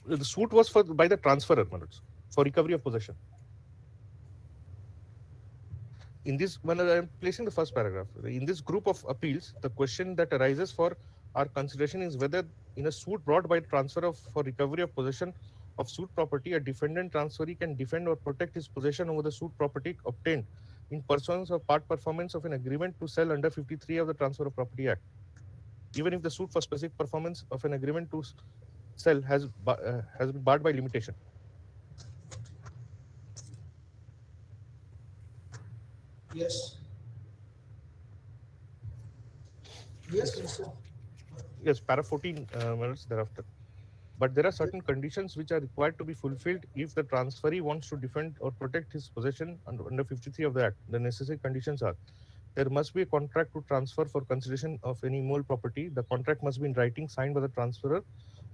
The suit was by the transferor, Manoj, for recovery of possession. In this manner, I am placing the first paragraph. In this group of appeals, the question that arises for our consideration is whether in a suit brought by transfer for recovery of possession of suit property, a defendant transferee can defend or protect his possession over the suit property obtained in pursuance of part performance of an agreement to sell under 53 of the Transfer of Property Act, even if the suit for specific performance of an agreement to sell has been barred by limitation. Yes. Yes, Mr. Yes, para 14 minutes thereafter. But there are certain conditions which are required to be fulfilled if the transferee wants to defend or protect his possession under 53 of the Act. The necessary conditions are: there must be a contract to transfer for consideration of any movable property. The contract must be in writing, signed by the transferor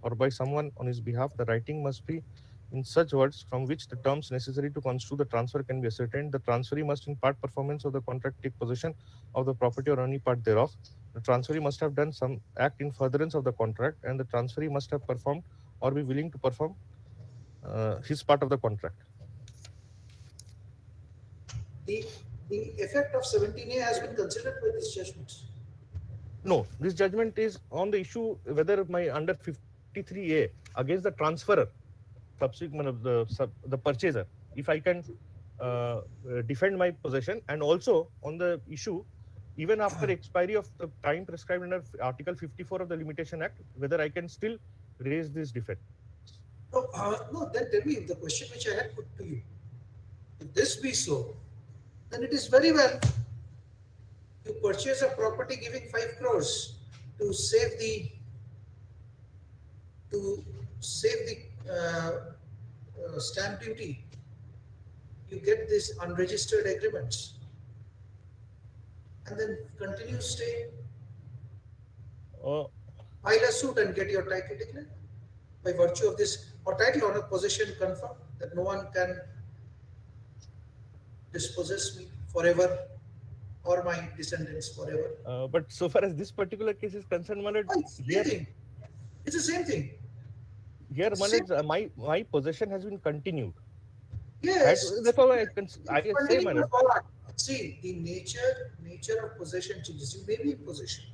or by someone on his behalf. The writing must be in such words from which the terms necessary to constitute the transfer can be ascertained. The transferee must in part performance of the contract take possession of the property or any part thereof. The transferee must have done some act in furtherance of the contract, and the transferee must have performed or be willing to perform his part of the contract. The effect of 17A has been considered by this judgment. No, this judgment is on the issue whether my under 53A against the transferor, subsequent of the purchaser, if I can defend my possession, and also on the issue even after expiry of the time prescribed under Article 54 of the Limitation Act, whether I can still raise this defense. No, then tell me the question which I had put to you. If this be so, then it is very well. You purchase a property giving 5 crores to save the stamp duty. You get these unregistered agreements and then continue staying. File a suit and get your title declared by virtue of this, or title or possession confirmed that no one can dispossess me forever, or my descendants forever. But so far as this particular case is concerned, my lord, here It's the same thing. here, my lord, my possession has been continued. Yes. Therefore, I say, my lord. See, the nature of possession changes. You may be in possession.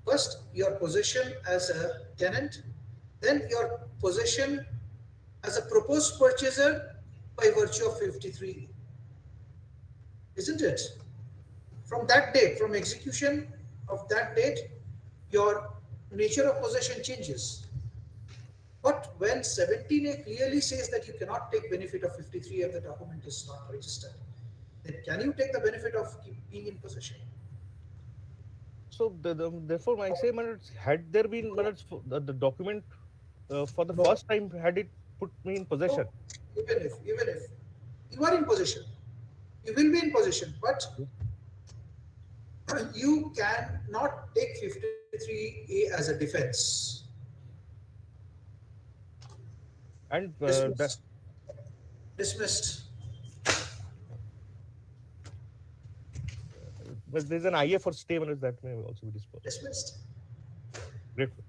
First, your possession as a tenant, then your possession as a proposed purchaser by virtue of 53, isn't it? From that date, from execution of that date, your nature of possession changes. But when 17A clearly says that you cannot take benefit of 53 if the document is not registered, then can you take the benefit of being in possession? So therefore, I say, my lord, had there been, my lord, the document for the first time, had it put me in possession? Even if you are in possession, you will be in possession, but you cannot take 53A as a defense. And dismissed. But there's an IA for stay, my lord, that may also be disposed. Dismissed. Grateful.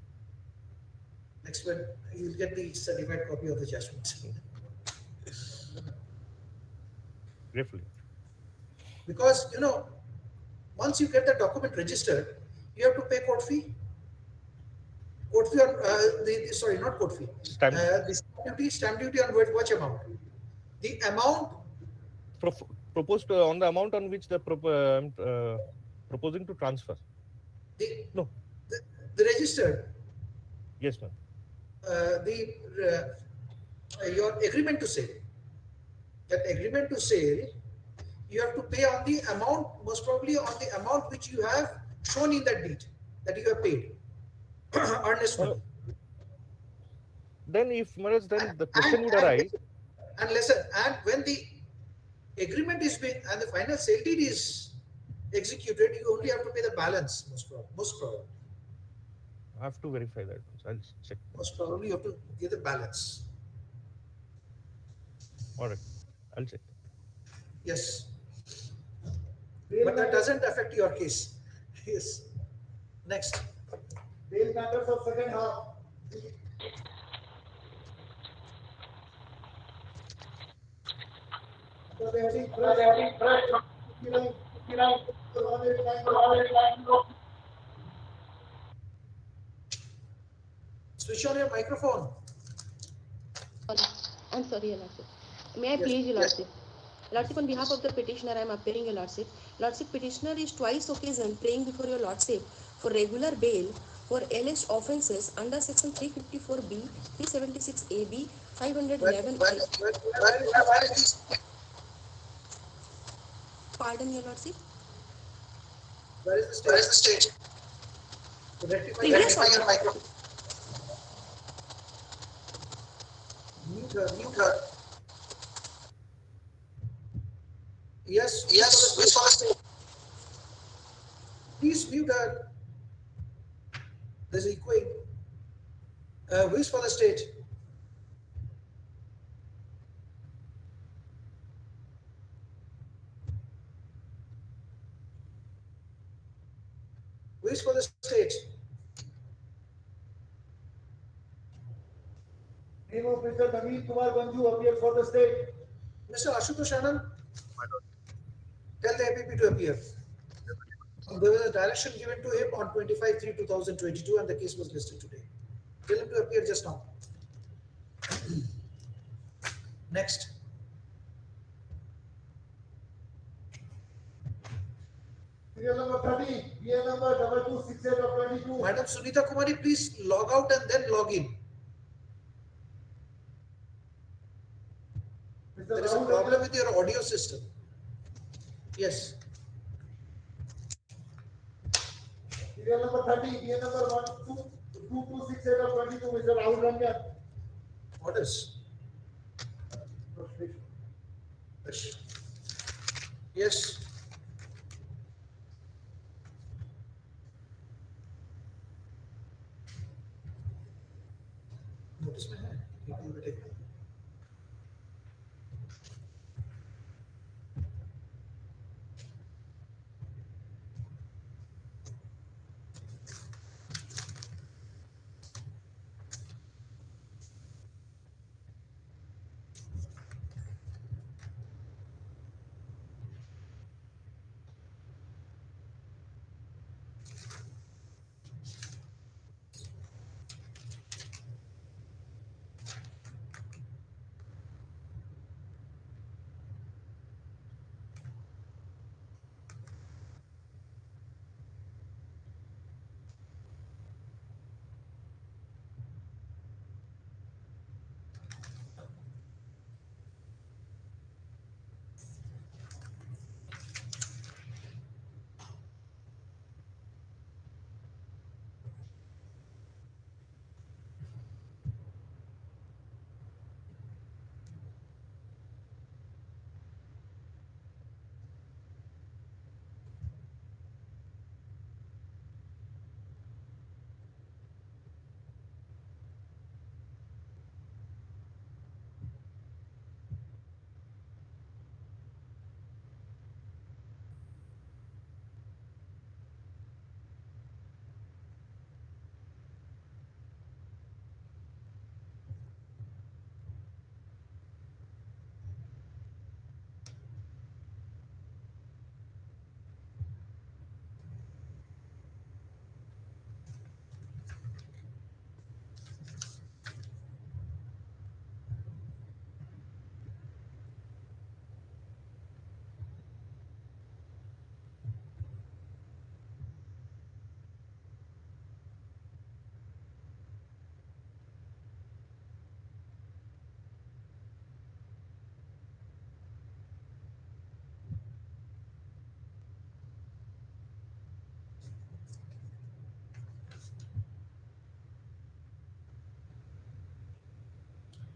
Next one, you will get the certified copy of the judgment. Gratefully. Because, you know, once you get the document registered, you have to pay court fee. Court fee on, sorry, not court fee. Stamp duty on which amount? The amount Proposed on the amount on which the proposing to transfer. The registered. Yes, ma'am. Your agreement to sale. That agreement to sale, you have to pay on the amount, most probably on the amount which you have shown in that deed that you have paid. Earnest money. Then, if Maharaj, then the question would arise. And listen, and when the agreement is being and the final sale deed is executed, you only have to pay the balance, most probably. I have to verify that. I'll check. Most probably you have to give the balance. All right, I'll check. Yes. But that doesn't affect your case. Yes. Next. Bail matters of second half. Switch on your microphone. I'm sorry, Your Lordship. May I please, Your Lordship? Lordship, on behalf of the petitioner, I am appearing, Your Lordship. Lordship, petitioner is twice occasion praying before Your Lordship for regular bail for alleged offences under section 354B, 376AB, 511. Pardon, Your Lordship? Where is the stage? Rectify your microphone. Mute her. Yes, which for the state? Please mute her. There's echoing. Which for the state? Which for the state? Name of Mr. Naveen Kumar Banju appears for the state. Mr. Ashutosh Anand, tell the APP to appear. There was a direction given to him on 25/3/2022 and the case was listed today. Tell him to appear just now. Next. Serial number 30, PA number 2268 of 22. Madam Sunita Kumari, please log out and then log in. There is a problem with your audio system. Yes. Serial number 30, PA number 2268 of 22, Mr. Rahul Ranjan. Orders. Yes. Notice my hand.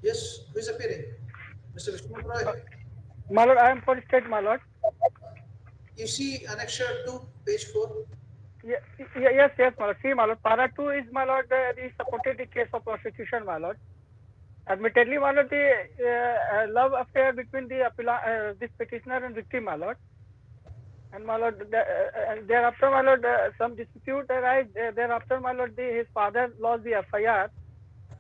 Yes, who is appearing? Mr. Vishnu Roy. My lord, I am for state, my lord. You see Annexure 2, page 4. Yes, my lord. See, my lord, para 2 is, my lord, the supported the case of prosecution, my lord. Admittedly, my lord, the love affair between the this petitioner and victim, my lord. And my lord, thereafter, my lord, some dispute arise. Thereafter, my lord, his father lost the FIR.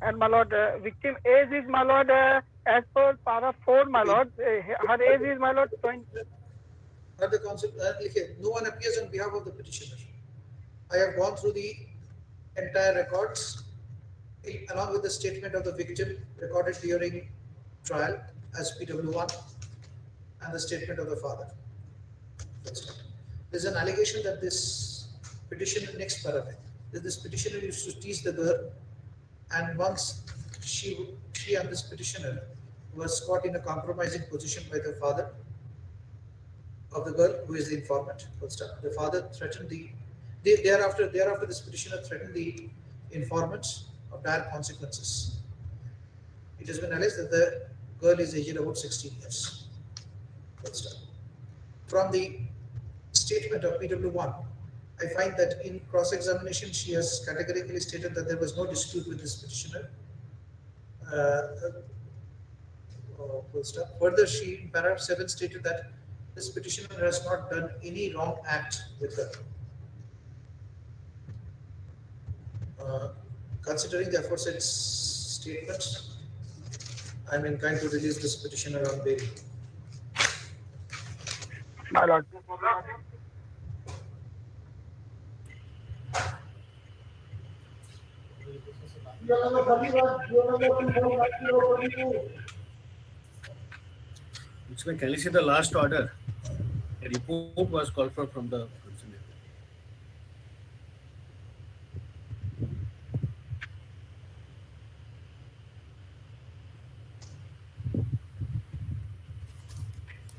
And my lord, victim age is, my lord, as per para 4, my lord, her age is, my lord, 20. The concept, no one appears on behalf of the petitioner. I have gone through the entire records along with the statement of the victim recorded during trial as PW1 and the statement of the father. There's an allegation that this petitioner, next paragraph, that this petitioner used to tease the girl, and once she and this petitioner was caught in a compromising position by the father of the girl, who is the informant. The father threatened thereafter this petitioner threatened the informants of dire consequences. It has been alleged that the girl is aged about 16 years. From the statement of PW1, I find that in cross-examination she has categorically stated that there was no dispute with this petitioner. Further, she in paragraph 7 stated that this petitioner has not done any wrong act with her. Considering the aforesaid statements, I am inclined to release this petitioner on bail. My lord. Which may kindly see the last order. A report was called for from the concerned.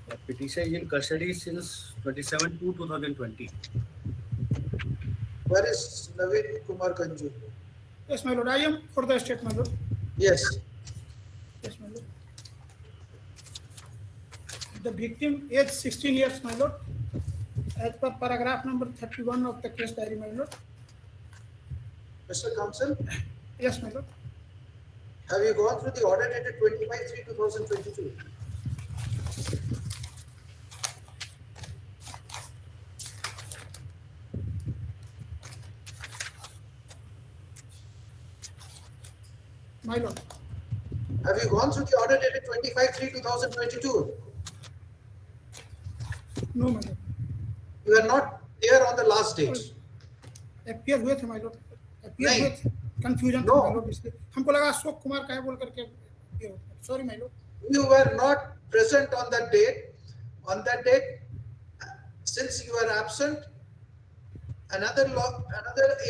The petition is in custody since 27/2/2020. Where is Naveen Kumar Ganju? Yes, my lord. I am for the state, my lord. Yes. Yes, my lord. The victim age 16 years, my lord, as per paragraph number 31 of the case diary, my lord. Mr. Counsel? Yes, my lord. Have you gone through the order dated 25/3/2022? My lord. Have you gone through the order dated 25/3/2022? No, my lord. You are not there on the last date. appear हुए थे, my lord. appear हुए थे. Confusion था, my lord. इसलिए हमको लगा अशोक कुमार का है बोल करके. Sorry, my lord. You were not present on that date. On that date, since you were absent, another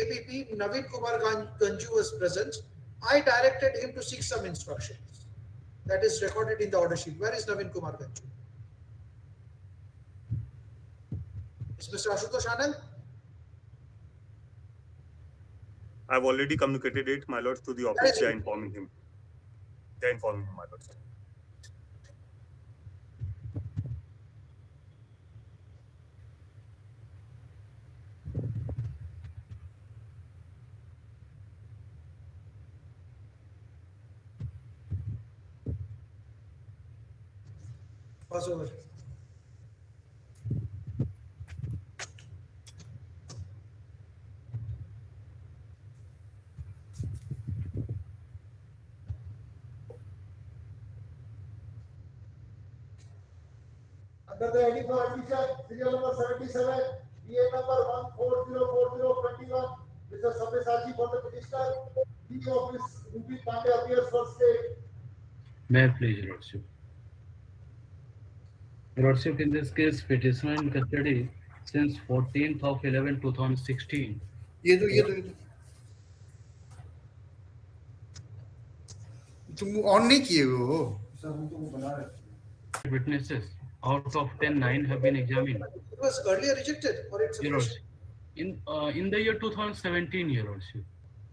APP, Naveen Kumar Ganju, was present. I directed him to seek some instructions. That is recorded in the order sheet. Where is Naveen Kumar Ganju? Is Mr. Ashutosh Anand? I've already communicated it, my lord, to the office. They are informing him. My lord. Pass over. Under the heading for admission, serial number 77, DA number 140421, Mr. Sabyasachi for the petitioner. The office Rupi Pandey appears for state. May I please, Your Lordship? Your Lordship, in this case, petitioner in custody since 14th of 11/2016. तुम on नहीं किए हो? Witnesses out of 10, 9 have been examined. It was earlier rejected, or it's Your Lordship, in the year 2017, Your Lordship.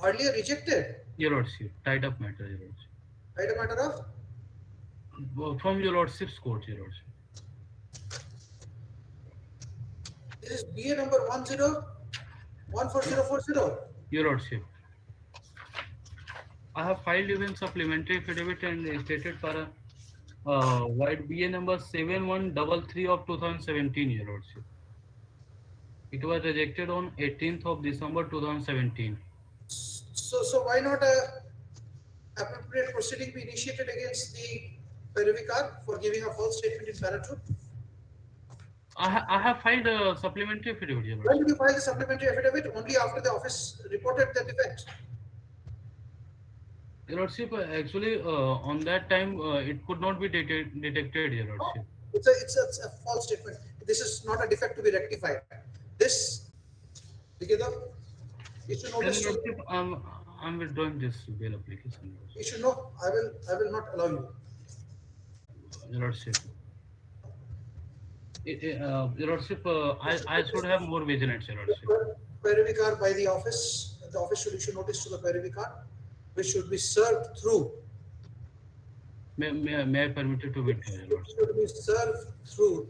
Earlier rejected? Your Lordship, tied up matter, Your Lordship. Right, a matter of? From your lordship's court, your lordship. This is BA number 14040. Your lordship. I have filed even supplementary affidavit and stated para white BA number 7133 of 2017, your lordship. It was rejected on 18th of December 2017. So why not a appropriate proceeding be initiated against the Perivicar for giving a false statement in para 2? I have filed a supplementary affidavit, your When lordship. did you file the supplementary affidavit? Only after the office reported the defect. Your lordship, actually, on that time, it could not be detected, your lordship. It's a false statement. This is not a defect to be rectified. This, together, you should Your notice. lordship, I'm withdrawing this bail application. You should know. I will not allow you. Your lordship. Your lordship, I should have more vigilance, your lordship. Perivicar by the office. The office should issue notice to the Perivicar, which should be served through. May I permit you to withdraw, your lordship? Should be served through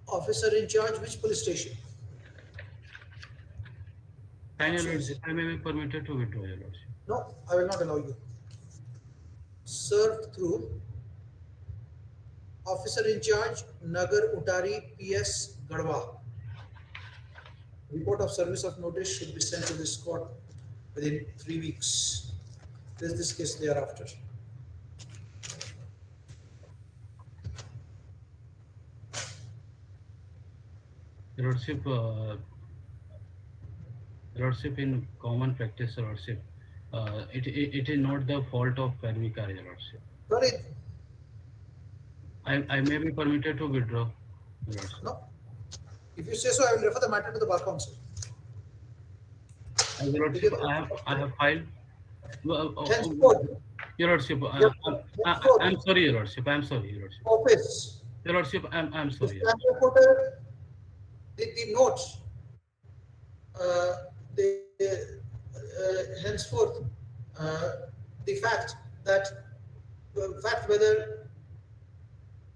officer in charge. Which police station? Fine, your lordship. I may be permitted to withdraw, your lordship. No, I will not allow you. Served through officer in charge, Nagar Utari, PS, Gadwa. Report of service of notice should be sent to this court within 3 weeks. There's this case thereafter. Your lordship, in common practice, your lordship, it is not the fault of Perivicar, your lordship. Sorry. I may be permitted to withdraw, your lordship. No. If you say so, I will refer the matter to the Bar Council. Your lordship, I have filed. Your lordship, I'm sorry, your lordship. I'm sorry, your lordship. Office. Your lordship, I'm sorry. Your Stamp lordship. reporter, the note, henceforth, the fact whether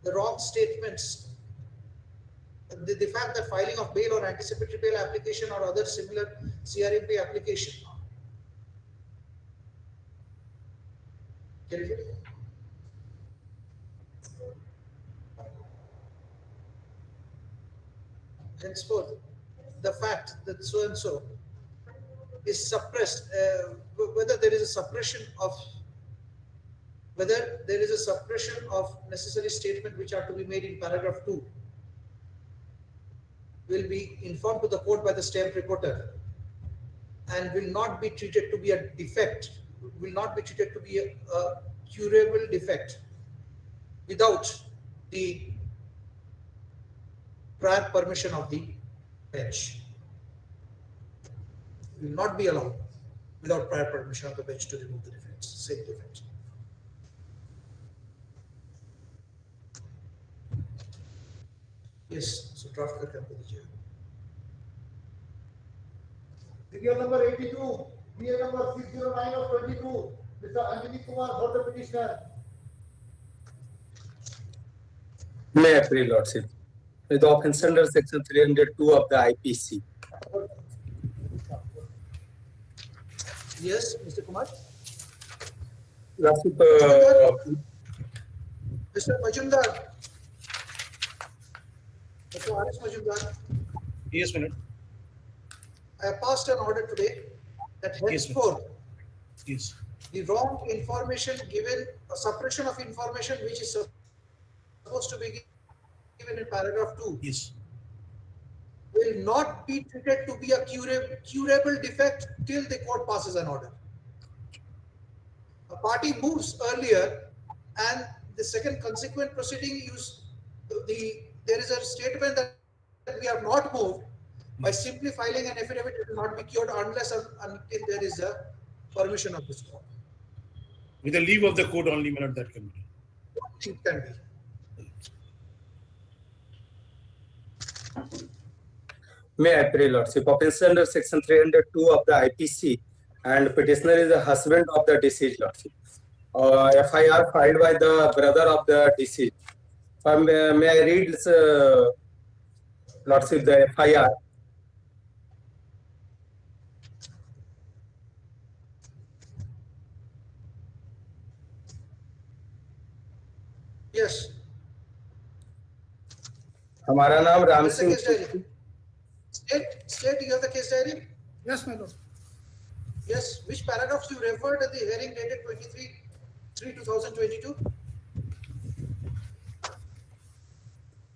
the wrong statements, the fact that filing of bail or anticipatory bail application or other similar CRMP application. Can you hear me? Henceforth, the fact that so and so is suppressed, whether there is a suppression of necessary statement which are to be made in paragraph 2 will be informed to the court by the stamp reporter and will not be treated to be a defect, will not be treated to be a curable defect without the prior permission of the bench. Will not be allowed without prior permission of the bench to remove the defects, same defect. Yes, so draft का कर दीजिए. Video number 82, BA number 609 of 22, Mr. Anjani Kumar for the petitioner. May I pray, Lordship? With offense under section 302 of the IPC. Yes, Mr. Kumar. Lordship, Mr. Majumdar. Mr. Aris Majumdar. Yes, madam. I have passed an order today that henceforth the wrong information given, a suppression of information which is supposed to be given in paragraph 2 will not be treated to be a curable defect till the court passes an order. A party moves earlier and the second consequent proceeding there is a statement that we have not moved. By simply filing an affidavit, it will not be cured unless and until there is a permission of this court. With the leave of the court only, madam, that can be. It can be. May I pray, Lordship? Offense under section 302 of the IPC, and petitioner is the husband of the deceased, Lordship. FIR filed by the brother of the deceased. May I read, Lordship, the FIR? Yes. हमारा नाम Ram Where's the Singh case diary? State, you have the case diary? Yes, my lord. Yes. Which paragraphs you referred at the hearing dated 23/3/2022?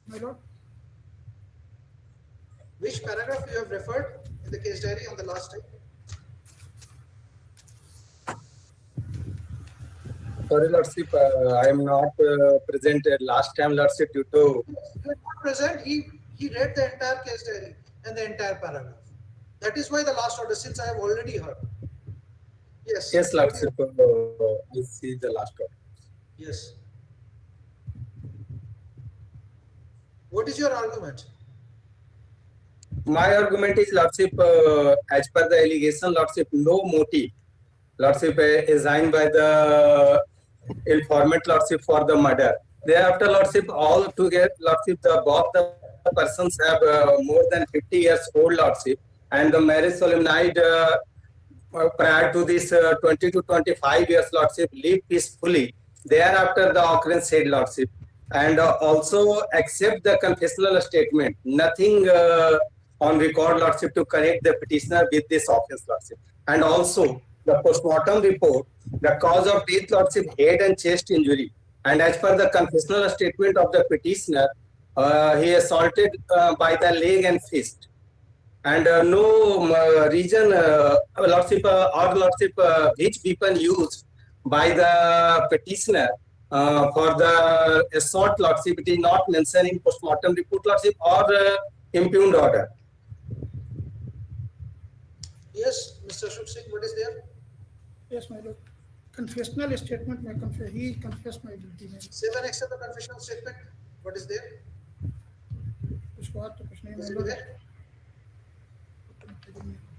My lord. Which paragraph you have referred in the case diary on the last time? Sorry, Lordship, I am not present last time, Lordship, due to. You are not present. He read the entire case diary and the entire paragraph. That is why the last order, since I have already heard. Yes. Yes, Lordship, I see the last order. Yes. What is your argument? My argument is, Lordship, as per the allegation, Lordship, no motive, Lordship, assigned by the informant, Lordship, for the murder. Thereafter, Lordship, all together, Lordship, both the persons have more than 50 years old, Lordship, and the marriage solemnized prior to this 20 to 25 years, Lordship, live peacefully. Thereafter, the occurrence said, Lordship, and also accept the confessional statement. Nothing on record, Lordship, to connect the petitioner with this offense, Lordship. And also, the postmortem report, the cause of death, Lordship, head and chest injury. And as per the confessional statement of the petitioner, he assaulted by the leg and fist. And no reason, Lordship, or Lordship, which weapon used by the petitioner for the assault, Lordship, it is not mentioned in postmortem report, Lordship, or impugned order. Yes, Mr. Ashok Singh, what is there? Yes, my lord. Confessional statement, he confessed my guilty. Say the next of the confessional statement. What is there? उसके बाद तो कुछ नहीं, Is my it lord. there?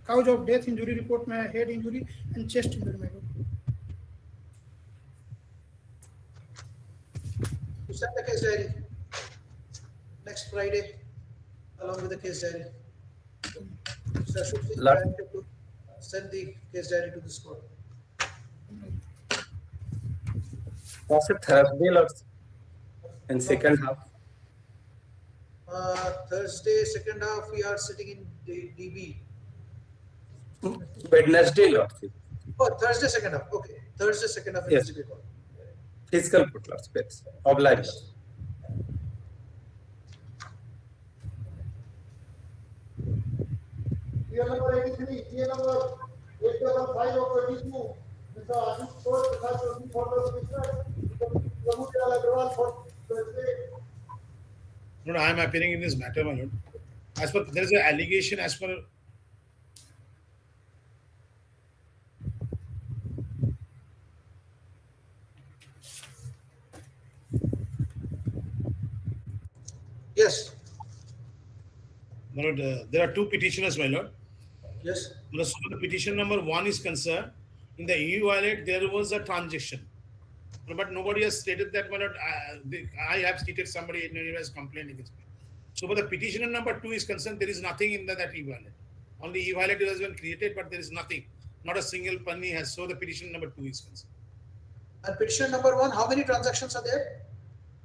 Cause of death injury report में head injury and chest injury, my lord. You send the case diary next Friday along with the case diary. Mr. Ashok Singh, Lord. I am to send the case diary to this court. Lordship, Thursday, Lordship, in second half. Thursday, second half, we are sitting in DB. Wednesday, Lordship. Oh, Thursday, second half. Okay. Thursday, second half. Yes. DB court. Physical put, Lordship, yes. Obliged. Tier number 83, tier number 855 of 22. Mr. Ashish Kort, Prasad Choudhury for the petitioner. Mr. Prabhu Agrawal for Thursday. No, I am appearing in this matter, my lord. As per, there is an allegation as per. Yes. My lord, there are two petitioners, my lord. Yes. As far as the petition number 1 is concerned, in the e-wallet there was a transaction, but nobody has stated that. My lord, I have stated somebody has complained against me. So, for the petitioner number 2 is concerned, there is nothing in that e-wallet. Only e-wallet has been created, but there is nothing. Not a single penny has. So, the petition number 2 is concerned. And petition number 1, how many transactions are there?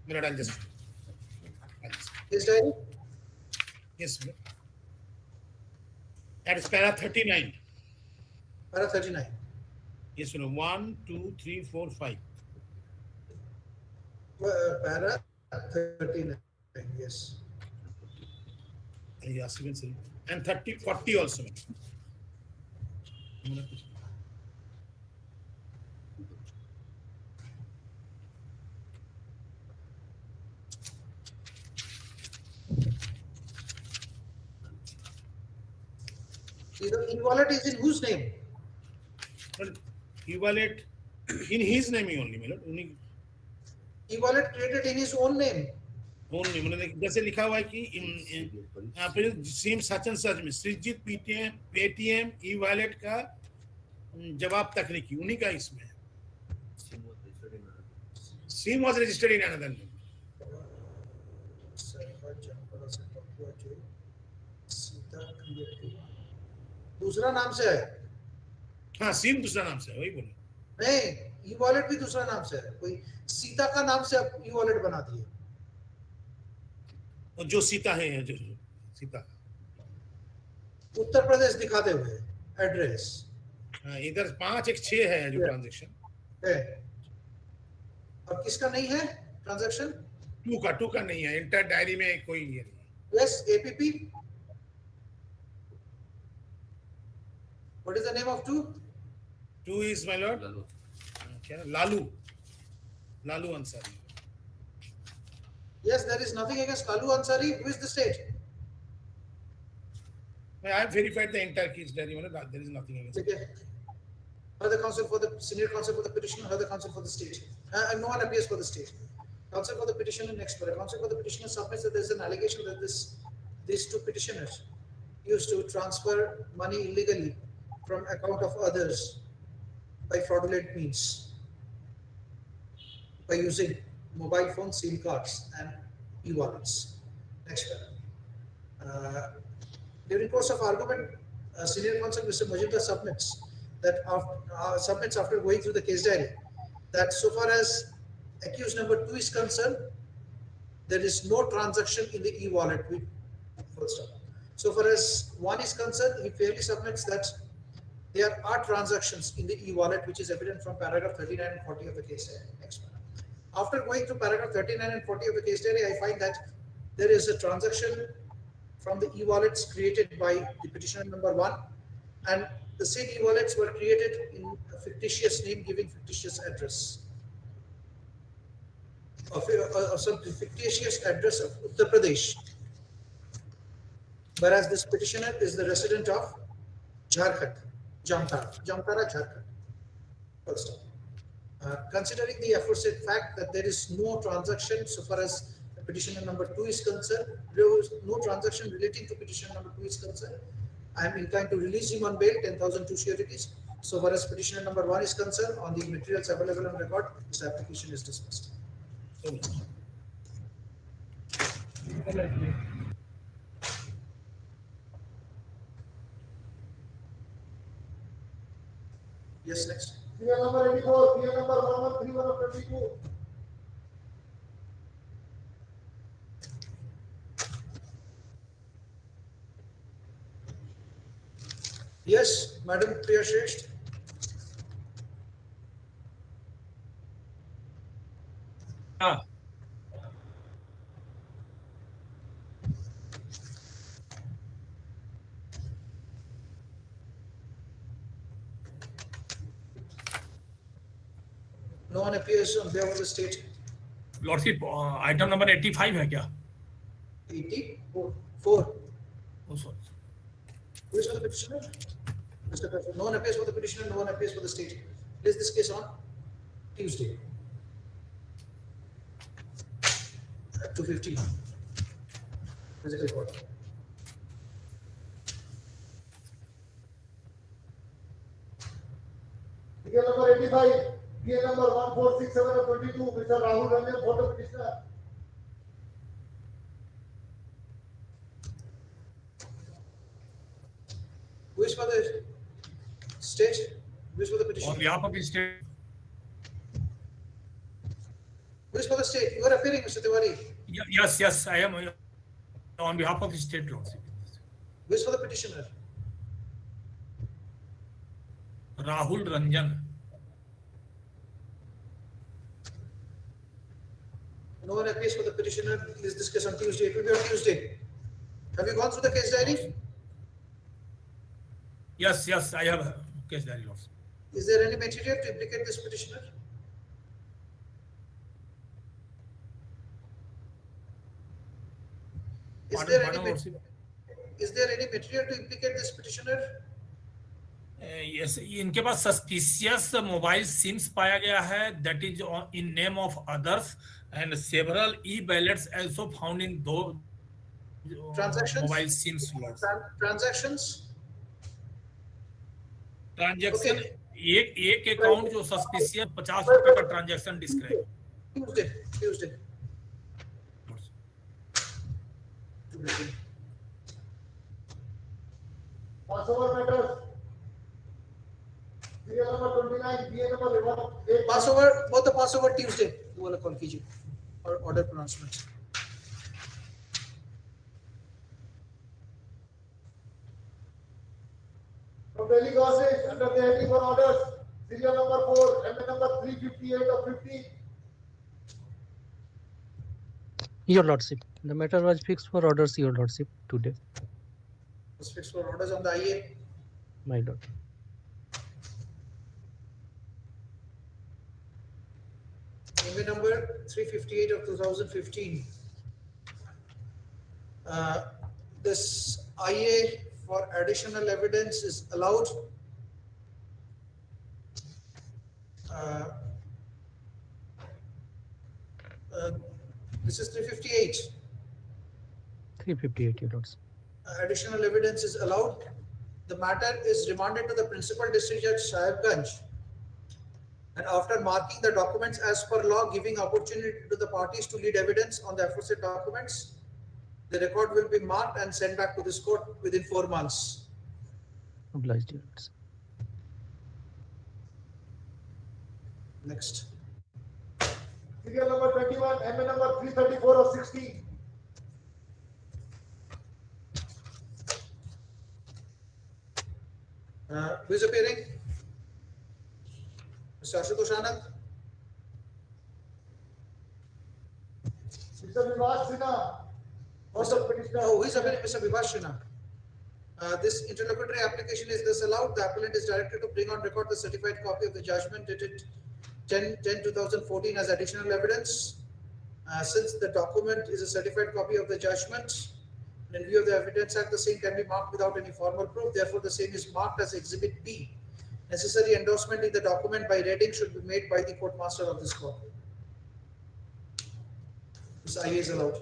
My lord, I'll just. Case diary? Yes, sir. That is para 39. Para 39. Yes, sir. 1, 2, 3, 4, 5. Para 39. Yes. Yes, sir. And 30, 40 also. The e-wallet is in whose name? E-wallet in his name only, my lord. Only E-wallet created in his own name. Phone नहीं, मैंने जैसे लिखा हुआ है कि यहाँ पे same such and such में सृजित पेटीएम ई वॉलेट का जवाब तकनीकी उन्हीं का इसमें SIM was registered in another name. दूसरा नाम से है। हाँ, सिम दूसरा नाम से है, वही बोले। नहीं, ई वॉलेट भी दूसरा नाम से है। कोई सीता का नाम से अब ई वॉलेट बना दिए। और जो सीता है, जो सीता उत्तर प्रदेश दिखाते हुए एड्रेस। हाँ, इधर 516 है जो ट्रांजैक्शन है। और किसका नहीं है ट्रांजैक्शन? टू का नहीं है। इंटर डायरी में कोई ये नहीं। Yes, APP. What is the name of two? Two is my lord क्या? Lalu Ansari. Yes, there is nothing against Lalu Ansari. Who is the state? I have verified the entire case diary. There is nothing against it. Her the counsel for the senior counsel for the petitioner, her the counsel for the state. And no one appears for the state. Counsel for the petitioner next. But counsel for the petitioner submits that there is an allegation that these two petitioners used to transfer money illegally from account of others by fraudulent means, by using mobile phone, SIM cards, and e-wallets. Next paragraph. During course of argument, senior counsel Mr. Majumdar submits after going through the case diary that so far as accused number 2 is concerned, there is no transaction in the e-wallet. First up. So far as 1 is concerned, he fairly submits that there are transactions in the e-wallet, which is evident from paragraph 39 and 40 of the case diary. Next paragraph. After going through paragraph 39 and 40 of the case diary, I find that there is a transaction from the e-wallets created by the petitioner number 1, and the same e-wallets were created in a fictitious name giving fictitious address of some fictitious address of Uttar Pradesh, whereas this petitioner is the resident of Jharkhand, Jamtara, Jharkhand. First up. Considering the aforesaid fact that there is no transaction so far as petitioner number 2 is concerned, there is no transaction relating to petitioner number 2 is concerned, I am inclined to release him on bail, 10,002 sureties. So far as petitioner number 1 is concerned, on the materials available on record, this application is dismissed. Yes, next. PL number 84, PL number 1131 of 22. Yes, Madam Priya Shresht. No one appears on behalf of the state. Lordship item number 85 है क्या? 84. Oh, sorry. Who is for the petitioner? Mr. President, no one appears for the petitioner, no one appears for the state. Place this case on Tuesday at 2:15. Physical court. PL number 85, PL number 1467 of 22, Mr. Rahul Ranjan for the petitioner. Who is for the state? Who is for the petitioner? On behalf of the state. Who is for the state? You are appearing, Mr. Tiwari. Yes, I am on behalf of the state, lordship. Who is for the petitioner? Rahul Ranjan. No one appears for the petitioner. Is this case on Tuesday? It will be on Tuesday. Have you gone through the case diary? Yes, I have a case diary, lordship. Is there any material to implicate this petitioner? Is there any material to implicate this petitioner? Yes, इनके पास suspicious mobile CIMS पाया गया है, that is in name of others, and several E ballets also found in दो mobile CIMS. Transactions. Transaction एक account जो suspicious 50 रुपए का transaction describe. Tuesday. Passover matters. Serial number 29, BA number 11. Passover, both the Passover Tuesday. वो वाला call कीजिए और order pronouncement. From Delhi Gaussish, under the heading for orders, serial number 4, MA number 358 of 50. Your Lordship, the matter was fixed for orders, Your Lordship, today. Was fixed for orders on the IA. My Lord. MA number 358 of 2015. This IA for additional evidence is allowed. This is 358. 358, Your Lordship. Additional evidence is allowed. The matter is remanded to the Principal District Judge Sahibganj, and after marking the documents as per law, giving opportunity to the parties to lead evidence on the aforesaid documents, the record will be marked and sent back to this court within 4 months. Obliged, Your Lordship. Next. Serial number 21, MA number 334 of 60. Who is appearing? Mr. Ashutosh Anand. Mr. Vivash Sinha. Who is appearing? Mr. Vivash Sinha. This interlocutory application is thus allowed. The appellant is directed to bring on record the certified copy of the judgment dated 10/10/2014 as additional evidence. Since the document is a certified copy of the judgment, in view of the Evidence Act, the same can be marked without any formal proof. Therefore, the same is marked as Exhibit B. Necessary endorsement in the document by reading should be made by the court master of this court. This IA is allowed.